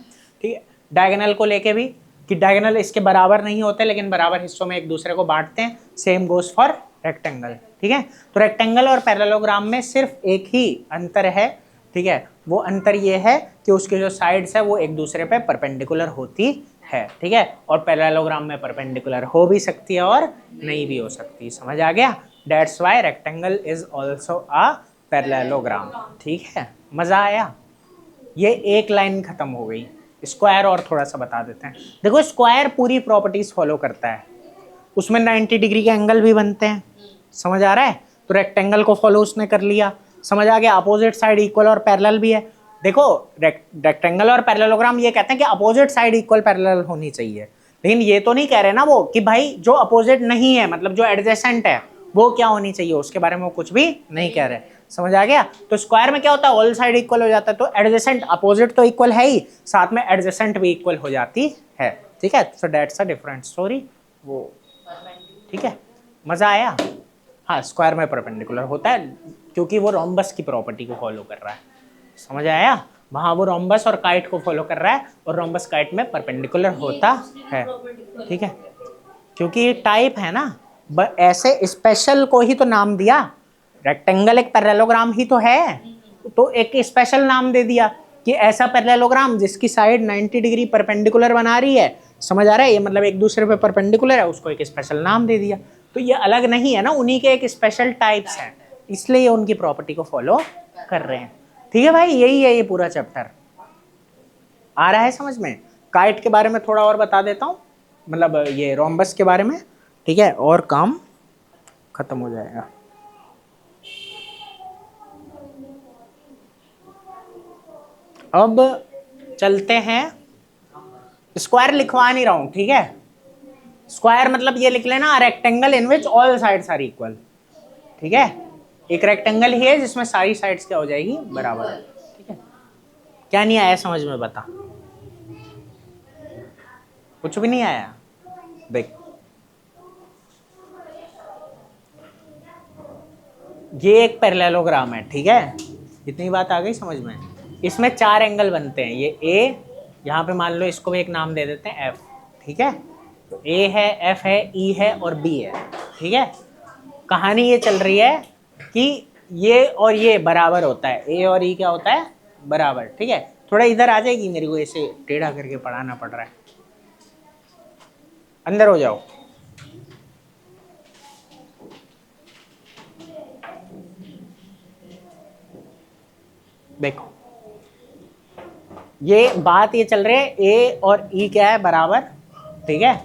ठीक है, डायगोनल को लेके भी कि डायगोनल इसके बराबर नहीं होते लेकिन बराबर हिस्सों में एक दूसरे को बांटते हैं, सेम गोज फॉर रेक्टेंगल। ठीक है, तो रेक्टेंगल और पैरेललोग्राम में सिर्फ एक ही अंतर है। ठीक है, वो अंतर ये है कि उसके जो साइड्स है वो एक दूसरे पे परपेंडिकुलर होती है। ठीक है, और पैरेललोग्राम में परपेंडिकुलर हो भी सकती है और नहीं भी हो सकती। समझ आ गया? That's why rectangle is also a parallelogram. ठीक है, मजा आया? ये एक लाइन खत्म हो गई। स्क्वायर और थोड़ा सा बता देते हैं। देखो, स्क्वायर पूरी प्रॉपर्टीज फॉलो करता है, उसमें 90 डिग्री के एंगल भी बनते हैं। समझ आ रहा है? तो रेक्टेंगल को फॉलो उसने कर लिया। समझ आ गया? अपोजिट साइड इक्वल और पैरेलल भी है। देखो, रेक्टेंगल और पैरेललोग्राम ये कहते हैं कि अपोजिट साइड इक्वल पैरेलल होनी चाहिए, लेकिन ये तो नहीं कह रहे ना वो कि भाई जो अपोजिट नहीं है, मतलब जो एडजेसेंट है, वो क्या होनी चाहिए, उसके बारे में वो कुछ भी नहीं कह रहे। समझ आ गया? तो स्क्वायर में क्या होता है, ऑल साइड इक्वल हो जाता है, तो एडजेसेंट अपोजिट तो इक्वल है ही, साथ में एडजेसेंट भी इक्वल हो जाती है। ठीक है, so that's a different story वो। ठीक है, मजा आया? हाँ, स्क्वायर में परपेंडिकुलर होता है क्योंकि वो रोम्बस की प्रॉपर्टी को फॉलो कर रहा है। समझ आया? वहाँ वो रोम्बस और काइट को फॉलो कर रहा है, और रोम्बस काइट में परपेंडिकुलर होता है। ठीक है, क्योंकि टाइप है ना, ऐसे स्पेशल को ही तो नाम दिया। रेक्टेंगल एक पैरेललोग्राम ही तो है, तो एक स्पेशल नाम दे दिया कि ऐसा पैरेललोग्राम जिसकी साइड 90 डिग्री परपेंडिकुलर बना रही है। समझ आ रहा है? ये मतलब एक दूसरे पे परपेंडिकुलर है, उसको एक स्पेशल नाम दे दिया। तो ये अलग नहीं है ना, उन्हीं के एक स्पेशल टाइप्स हैं, इसलिए ये उनकी प्रॉपर्टी को फॉलो कर रहे हैं। ठीक है भाई, यही है ये पूरा चैप्टर। आ रहा है समझ में? काइट के बारे में थोड़ा और बता देता हूँ, मतलब ये रोम्बस के बारे में। ठीक है, और काम खत्म हो जाएगा। अब चलते हैं, स्क्वायर लिखवा नहीं रहा हूं। ठीक है, स्क्वायर मतलब ये लिख लेना, rectangle in which all sides are equal. ठीक है, एक रेक्टेंगल ही है जिसमें सारी साइड्स क्या हो जाएगी बराबर। ठीक है, क्या नहीं आया समझ में बता? कुछ भी नहीं आया? देख, ये एक पैरेललोग्राम है। ठीक है, इतनी बात आ गई समझ में? इसमें 4 एंगल बनते हैं। ये ए, यहाँ पे मान लो इसको भी एक नाम दे देते हैं एफ। ठीक है, तो ए है, एफ है, ई है और बी है। ठीक है, कहानी ये चल रही है कि ये और ये बराबर होता है, ए और ई क्या होता है बराबर। ठीक है, थोड़ा इधर आ जाएगी, मेरे को ऐसे टेढ़ा करके पढ़ाना पड़ रहा है। अंदर हो जाओ। देखो, ये बात ये चल रही है, ए और ई क्या है बराबर। ठीक है,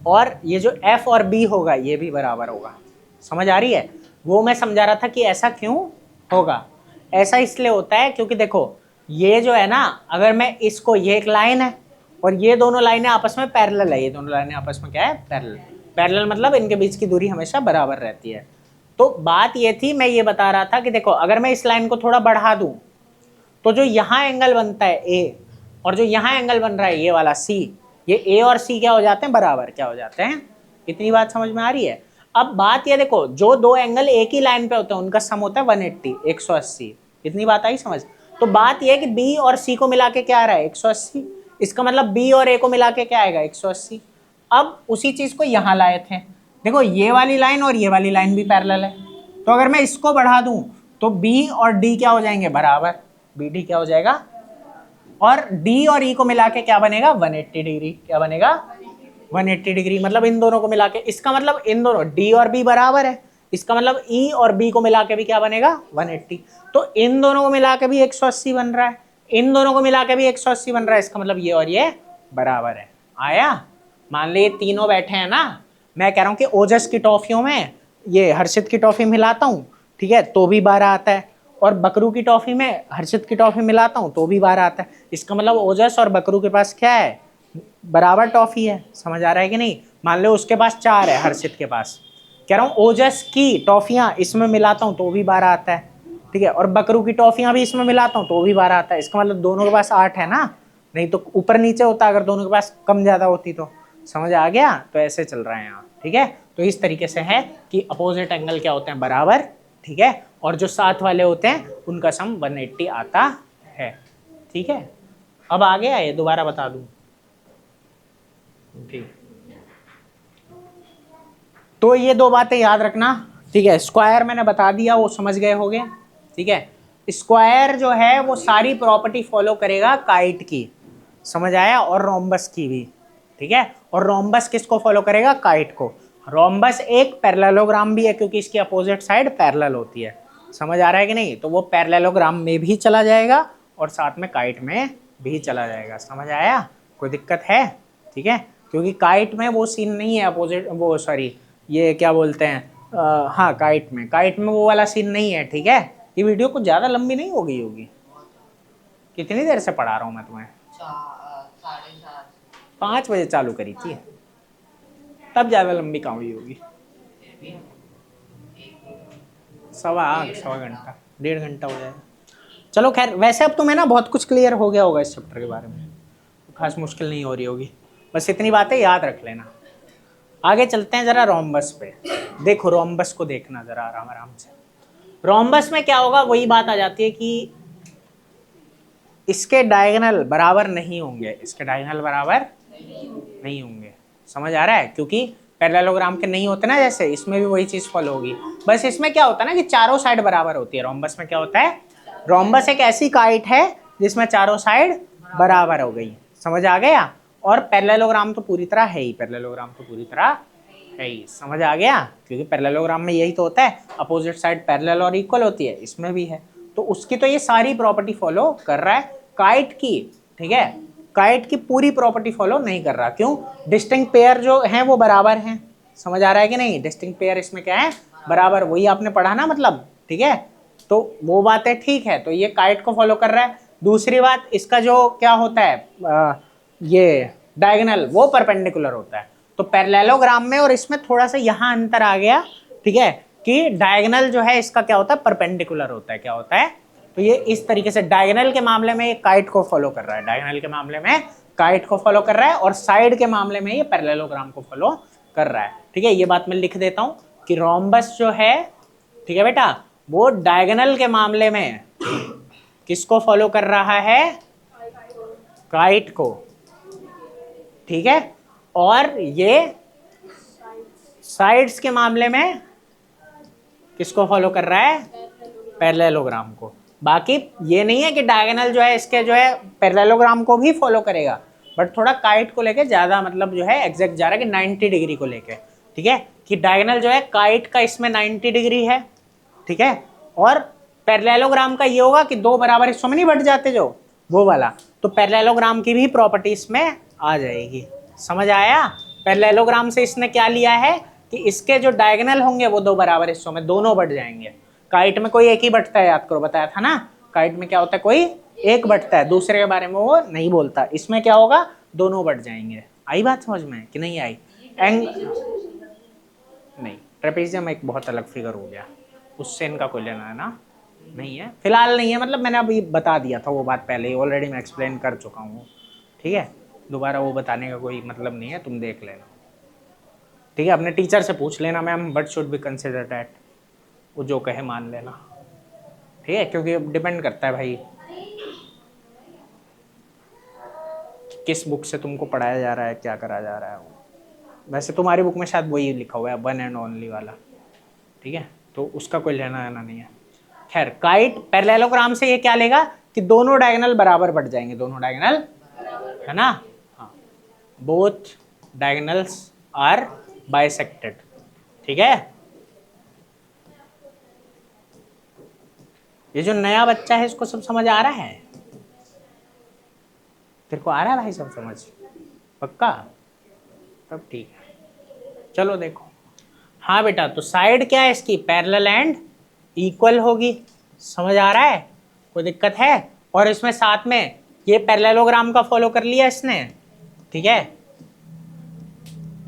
और ये जो एफ और बी होगा ये भी बराबर होगा। समझ आ रही है? वो मैं समझा रहा था कि ऐसा क्यों होगा। ऐसा इसलिए होता है क्योंकि देखो ये जो है ना, अगर मैं इसको, ये एक लाइन है और ये दोनों लाइनें आपस में पैरेलल है, ये दोनों लाइनें आपस में क्या है, पैरेलल। पैरेलल मतलब इनके बीच की दूरी हमेशा बराबर रहती है। तो बात ये थी, मैं ये बता रहा था कि देखो अगर मैं इस लाइन को थोड़ा बढ़ा दूं तो जो यहाँ एंगल बनता है ए और जो यहाँ एंगल बन रहा है ये वाला सी, ये ए और सी क्या हो जाते हैं, बराबर क्या हो जाते हैं। इतनी बात समझ में आ रही है? अब बात ये देखो, जो दो एंगल एक ही लाइन पे होते हैं उनका सम होता है 180, 180। इतनी बात आई समझ? तो बात ये है कि बी और सी को मिला के क्या आ रहा है, 180। इसका मतलब बी और ए को मिला के क्या आएगा, 180। अब उसी चीज को यहाँ लाए थे, देखो ये वाली लाइन और ये वाली लाइन भी पैरेलल है, तो अगर मैं इसको बढ़ा दूं तो बी और डी क्या हो जाएंगे, बराबर। बी डी क्या हो जाएगा, और डी और ई को मिला के क्या बनेगा, 180 डिग्री। क्या बनेगा, 180 डिग्री। मतलब इन दोनों को मिला के, इसका मतलब इन दोनों डी और बी बराबर है, इसका मतलब ई और बी को मिला के भी क्या बनेगा, 180। तो इन दोनों को मिला के भी 180 बन रहा है, इन दोनों को मिला के भी 180 बन रहा है, इसका मतलब ये और ये बराबर है। आया? मान ली तीनों बैठे हैं ना, मैं कह रहा हूं कि ओजस की टॉफियों में ये हर्षित की टॉफी मिलाता हूं, ठीक है, तो भी 12 आता है, और बकरू की टॉफी में हर्षित की टॉफी मिलाता हूं तो भी 12 आता है। इसका मतलब ओजस और बकरू के पास क्या है, बराबर टॉफी है। समझ आ रहा है कि नहीं? मान लो उसके पास 4 है, हर्षित के पास, कह रहा हूँ ओजस की टॉफियां इसमें मिलाता हूँ तो भी 12 आता है, ठीक है, और बकरू की टॉफियां भी इसमें मिलाता हूँ तो भी 12 आता है। इसका मतलब दोनों के पास 8 है ना, नहीं तो ऊपर नीचे होता अगर दोनों के पास कम ज्यादा होती तो। समझ आ गया? तो ऐसे चल रहा है यहाँ, ठीक है। तो इस तरीके से है कि अपोजिट एंगल क्या होते हैं, बराबर, ठीक है, और जो साथ वाले होते हैं उनका सम 180 आता है, ठीक है। अब आ गया ये, दोबारा बता दूं, ठीक। तो ये दो बातें याद रखना, ठीक है। स्क्वायर मैंने बता दिया, वो समझ गए होगे, ठीक है। स्क्वायर जो है वो सारी प्रॉपर्टी फॉलो करेगा काइट की, समझ आया, और रोम्बस की भी, ठीक है। और रोम्बस किसको फॉलो करेगा, काइट को। रोम्बस एक पैरेललोग्राम भी है क्योंकि इसकी अपोजिट साइड पैरेलल होती है। समझ आ रहा है कि नहीं? तो वो पैरेललोग्राम में भी चला जाएगा और साथ में काइट में भी चला जाएगा। समझ आया? कोई दिक्कत है? ठीक है, क्योंकि काइट में वो सीन नहीं है अपोजिट, वो सॉरी ये क्या बोलते हैं, हाँ काइट में वो वाला सीन नहीं है, ठीक है। ये वीडियो कुछ ज़्यादा लंबी नहीं हो गई होगी? कितनी देर से पढ़ा रहा हूँ मैं तुम्हें? 5 बजे चालू करी थी, तब ज़्यादा लंबी कहाँ हुई होगी? सवा घंटा, 1.5 घंटा हो जाएगा। चलो खैर, वैसे अब तुम्हें ना बहुत कुछ क्लियर हो गया होगा इस चैप्टर के बारे में, खास मुश्किल नहीं हो रही होगी, बस इतनी बातें याद रख लेना। आगे चलते हैं जरा रोम्बस पे। देखो रोम्बस को देखना जरा आराम आराम से। रोम्बस में क्या होगा, वही बात आ जाती है कि इसके डायगोनल बराबर नहीं होंगे, इसके डायगोनल बराबर नहीं होंगे। समझ आ रहा है? क्योंकि पैरेललोग्राम के नहीं होते ना, जैसे इसमें भी वही चीज फॉलो होगी, बस इसमें क्या होता है ना कि चारों साइड बराबर होती है। रोम्बस में क्या होता है, रोम्बस एक ऐसी काइट है जिसमें चारों साइड बराबर हो गई। समझ आ गया? और पैरेललोग्राम तो पूरी तरह है ही, पैरेललोग्राम तो पूरी तरह है ही। समझ आ गया? क्योंकि पैरेललोग्राम में यही तो होता है, अपोजिट साइड पैरेलल और इक्वल होती है, इसमें भी है। तो उसकी तो ये सारी प्रॉपर्टी फॉलो कर रहा है, काइट की, ठीक है, काइट की पूरी प्रॉपर्टी फॉलो नहीं कर रहा। क्यों? डिस्टिंक्ट पेयर जो हैं वो बराबर हैं। समझ आ रहा है कि नहीं? डिस्टिंक्ट पेयर इसमें क्या है, बराबर, वही आपने पढ़ा ना, मतलब, ठीक है। तो वो बात है, ठीक है, तो ये काइट को फॉलो कर रहा है। दूसरी बात, इसका जो क्या होता है ये डायगोनल, वो परपेंडिकुलर होता है। तो पैरेललोग्राम में और इसमें थोड़ा सा यहाँ अंतर आ गया, ठीक है, कि डायगोनल जो है इसका क्या होता है, परपेंडिकुलर होता है। क्या होता है? तो ये इस तरीके से डायगोनल के मामले में ये काइट को फॉलो कर रहा है, डायगोनल के मामले में काइट को फॉलो कर रहा है, और साइड के मामले में ये पैरेललोग्राम को फॉलो कर रहा है, ठीक है। ये बात मैं लिख देता हूं कि रोम्बस जो है, ठीक है बेटा, वो डायगोनल के मामले में किसको फॉलो कर रहा है, काइट को, ठीक है। और ये साइड्स के मामले में किसको फॉलो कर रहा है, पैरेललोग्राम को। बाकी ये नहीं है कि डायगोनल जो है इसके जो है पैरेललोग्राम को भी फॉलो करेगा, बट थोड़ा काइट को लेके ज्यादा, मतलब जो है एग्जैक्ट जा रहा है कि 90 डिग्री को लेके, ठीक है, कि डायगोनल जो है काइट का इसमें 90 डिग्री है, ठीक है, और पैरेललोग्राम का ये होगा कि दो बराबर हिस्सों में नहीं बट जाते जो, वो वाला। तो पैरेललोग्राम की भी प्रॉपर्टी इसमें आ जाएगी। समझ आया? पैरेललोग्राम से इसने क्या लिया है कि इसके जो डायगोनल होंगे वो दो बराबर हिस्सों में दोनों बढ़ जाएंगे। काइट में कोई एक ही बढ़ता है, याद करो बताया था ना, काइट में क्या होता है, कोई एक बढ़ता है, दूसरे के बारे में वो नहीं बोलता। इसमें क्या होगा, दोनों बढ़ जाएंगे। आई बात समझ में कि नहीं आई? नहीं, ट्रेपेजियम एक बहुत अलग फिगर हो गया, उससे इनका कोई लेना है ना नहीं है, फिलहाल नहीं है, मतलब मैंने अभी बता दिया था वो बात पहले ही, ऑलरेडी मैं एक्सप्लेन कर चुका हूँ। ठीक है, दोबारा वो बताने का कोई मतलब नहीं है, तुम देख लेना। ठीक है, अपने टीचर से पूछ लेना ma'am but should be consider that, वो जो कहे मान लेना। ठीक है, क्योंकि डिपेंड करता है भाई किस बुक से तुमको पढ़ाया जा रहा है, क्या करा जा रहा है। वैसे तुम्हारी बुक में शायद वही लिखा हुआ है, वन एंड ओनली वाला। ठीक है, तो उसका कोई लेना देना नहीं है। खैर, काइट पैरेललोग्राम से ये क्या लेगा कि दोनों डायगोनल बराबर बढ़ जाएंगे, दोनों डायगोनल, है ना, हाँ, बोथ डायगोनल्स आर बाइसेक्टेड। ठीक है, ये जो नया बच्चा है इसको सब समझ आ रहा है? तेरे को आ रहा है भाई सब समझ? पक्का? तब ठीक है, चलो देखो। हाँ बेटा, तो साइड क्या है इसकी, पैरेलल एंड इक्वल होगी। समझ आ रहा है? कोई दिक्कत है? और इसमें साथ में ये पैरेललोग्राम का फॉलो कर लिया इसने। ठीक है,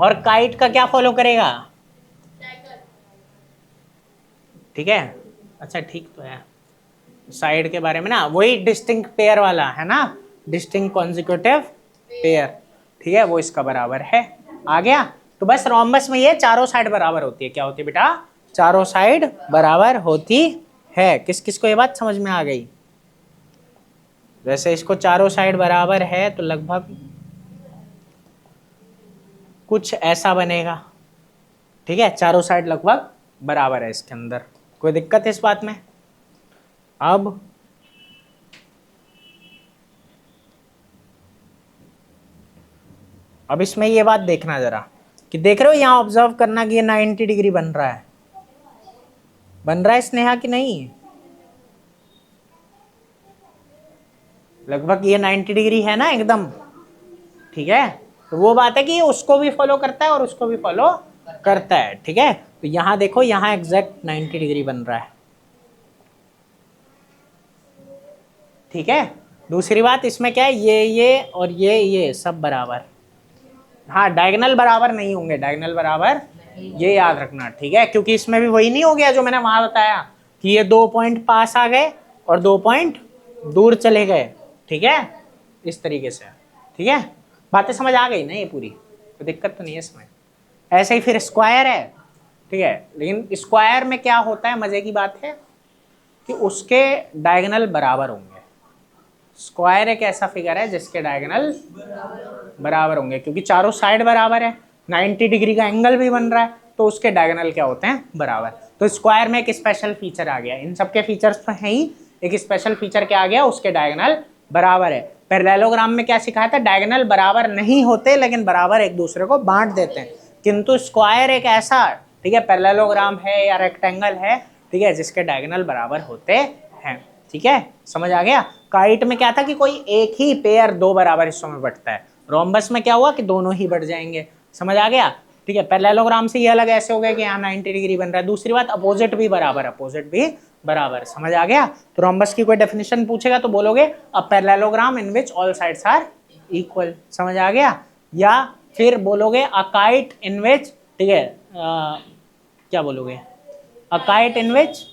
और काइट का क्या फॉलो करेगा? ठीक है, अच्छा ठीक तो है। साइड के बारे में ना वही डिस्टिंक्ट पेयर वाला है ना, डिस्टिंक्ट कॉन्जिक्यूटिव पेयर। ठीक है, वो इसका बराबर है। आ गया? तो बस रोम्बस में ये चारों साइड बराबर होती है। क्या होती है बेटा? चारों साइड बराबर होती है। किस किस को ये बात समझ में आ गई? वैसे इसको चारों साइड बराबर है तो लगभग कुछ ऐसा बनेगा। ठीक है, चारों साइड लगभग बराबर है इसके अंदर। कोई दिक्कत है इस बात में? अब इसमें ये बात देखना जरा कि देख रहे हो यहाँ ऑब्जर्व करना कि ये 90 डिग्री बन रहा है, बन रहा है स्नेहा कि नहीं? लगभग ये 90 डिग्री है ना एकदम। ठीक है, तो वो बात है कि ये उसको भी फॉलो करता है और उसको भी फॉलो करता है। ठीक है, तो यहाँ देखो, यहाँ एग्जैक्ट 90 डिग्री बन रहा है। ठीक है, दूसरी बात इसमें क्या है, ये और ये सब बराबर। हाँ, डायगोनल बराबर नहीं होंगे, डायगोनल बराबर, ये याद रखना। ठीक है, क्योंकि इसमें भी वही नहीं हो गया जो मैंने वहां बताया कि ये 2 पॉइंट पास आ गए और 2 पॉइंट दूर चले गए। ठीक है, इस तरीके से। ठीक है, बातें समझ आ गई ना ये पूरी? कोई दिक्कत तो नहीं है इसमें? ऐसे ही फिर स्क्वायर है। ठीक है, लेकिन स्क्वायर में क्या होता है, मजे की बात है कि उसके डायगोनल बराबर होंगे। स्क्वायर एक ऐसा फिगर है जिसके डायगोनल बराबर होंगे, क्योंकि चारों साइड बराबर है, 90 डिग्री का एंगल भी बन रहा है, तो उसके डायगोनल क्या होते हैं, बराबर। तो स्क्वायर में एक स्पेशल फीचर आ गया, इन सबके फीचर्स तो है ही, एक स्पेशल फीचर क्या आ गया, उसके डायगोनल बराबर है। पैरेललोग्राम में क्या सिखाया था, डायगोनल बराबर नहीं होते लेकिन बराबर एक दूसरे को बांट देते हैं। किंतु स्क्वायर एक ऐसा, ठीक है, पैरेललोग्राम है या रेक्टेंगल है, ठीक है, जिसके डायगोनल बराबर होते हैं। ठीक है, समझ आ गया? काइट में क्या था कि कोई एक ही पेयर दो बराबर हिस्सों में बढ़ता है, रोम्बस में क्या हुआ कि दोनों ही बढ़ जाएंगे। समझ आ गया? ठीक है, पैरेललोग्राम से ये अलग ऐसे हो गया कि यहाँ 90 डिग्री बन रहा है। दूसरी बात, अपोजिट भी बराबर, अपोजिट भी बराबर। समझ आ गया? तो रोम्बस की कोई डेफिनेशन पूछेगा तो बोलोगे a parallelogram in which all sides are equal. समझ आ गया? या फिर बोलोगे अ काइट इन विच, ठीक है, क्या बोलोगे, a kite in which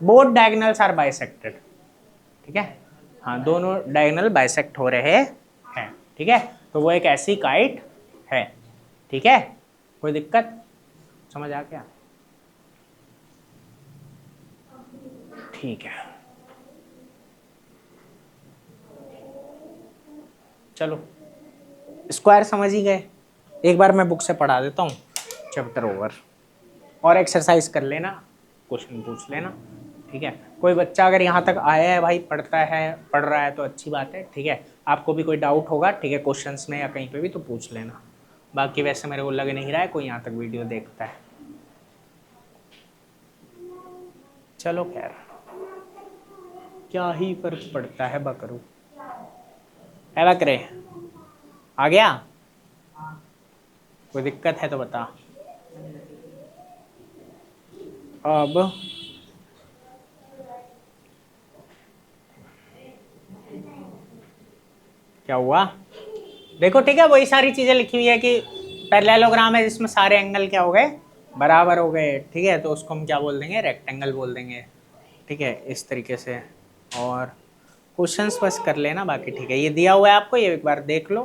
both diagonals are bisected. ठीक है, हाँ, दोनों डायगोनल बाइसेक्ट हो रहे हैं। ठीक है, तो वो एक ऐसी काइट है। ठीक है, कोई दिक्कत? समझ आ गया? ठीक है, चलो, स्क्वायर समझ ही गए। एक बार मैं बुक से पढ़ा देता हूँ, चैप्टर ओवर, और एक्सरसाइज कर लेना, क्वेश्चन पूछ लेना। ठीक है, कोई बच्चा अगर यहाँ तक आया है भाई, पढ़ रहा है तो अच्छी बात है। ठीक है, आपको भी कोई डाउट होगा, ठीक है, क्वेश्चंस में या कहीं पे भी, तो पूछ लेना। बाकी वैसे मेरे को लग नहीं रहा है कोई यहाँ तक वीडियो देखता है। चलो खैर, क्या ही फर्क पड़ता है बकरू, है बकरे? आ गया? कोई दिक्कत है तो बता। अब क्या हुआ? देखो ठीक है, वही सारी चीजें लिखी हुई है कि पैरेललोग्राम है जिसमें सारे एंगल क्या हो गए, बराबर हो गए। ठीक है, तो उसको हम क्या बोल देंगे, रेक्टेंगल बोल देंगे। ठीक है, इस तरीके से। और क्वेश्चंस बस कर लेना, बाकी ठीक है। ये दिया हुआ है आपको, ये एक बार देख लो।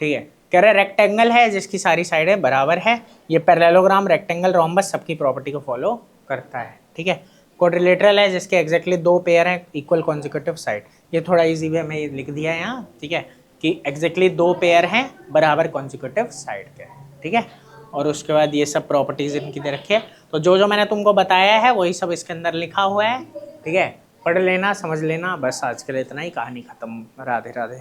ठीक है, कह रहे रेक्टेंगल है जिसकी सारी साइडें बराबर है। ये पैरेललोग्राम, रेक्टेंगल, रोम्बस सबकी प्रॉपर्टी को फॉलो करता है। ठीक है, क्वाड्रिलेटरल है जिसके एग्जैक्टली दो पेयर हैं इक्वल कॉन्जिक्यूटिव साइड। ये थोड़ा इजी वे में लिख दिया है यहाँ। ठीक है, कि एग्जैक्टली दो पेयर हैं बराबर कॉन्जिक्यूटिव साइड के। ठीक है, और उसके बाद ये सब प्रॉपर्टीज इनकी दे रखी है। तो जो जो मैंने तुमको बताया है वही सब इसके अंदर लिखा हुआ है। ठीक है, पढ़ लेना, समझ लेना। बस आज के लिए इतना ही, कहानी खत्म। राधे राधे।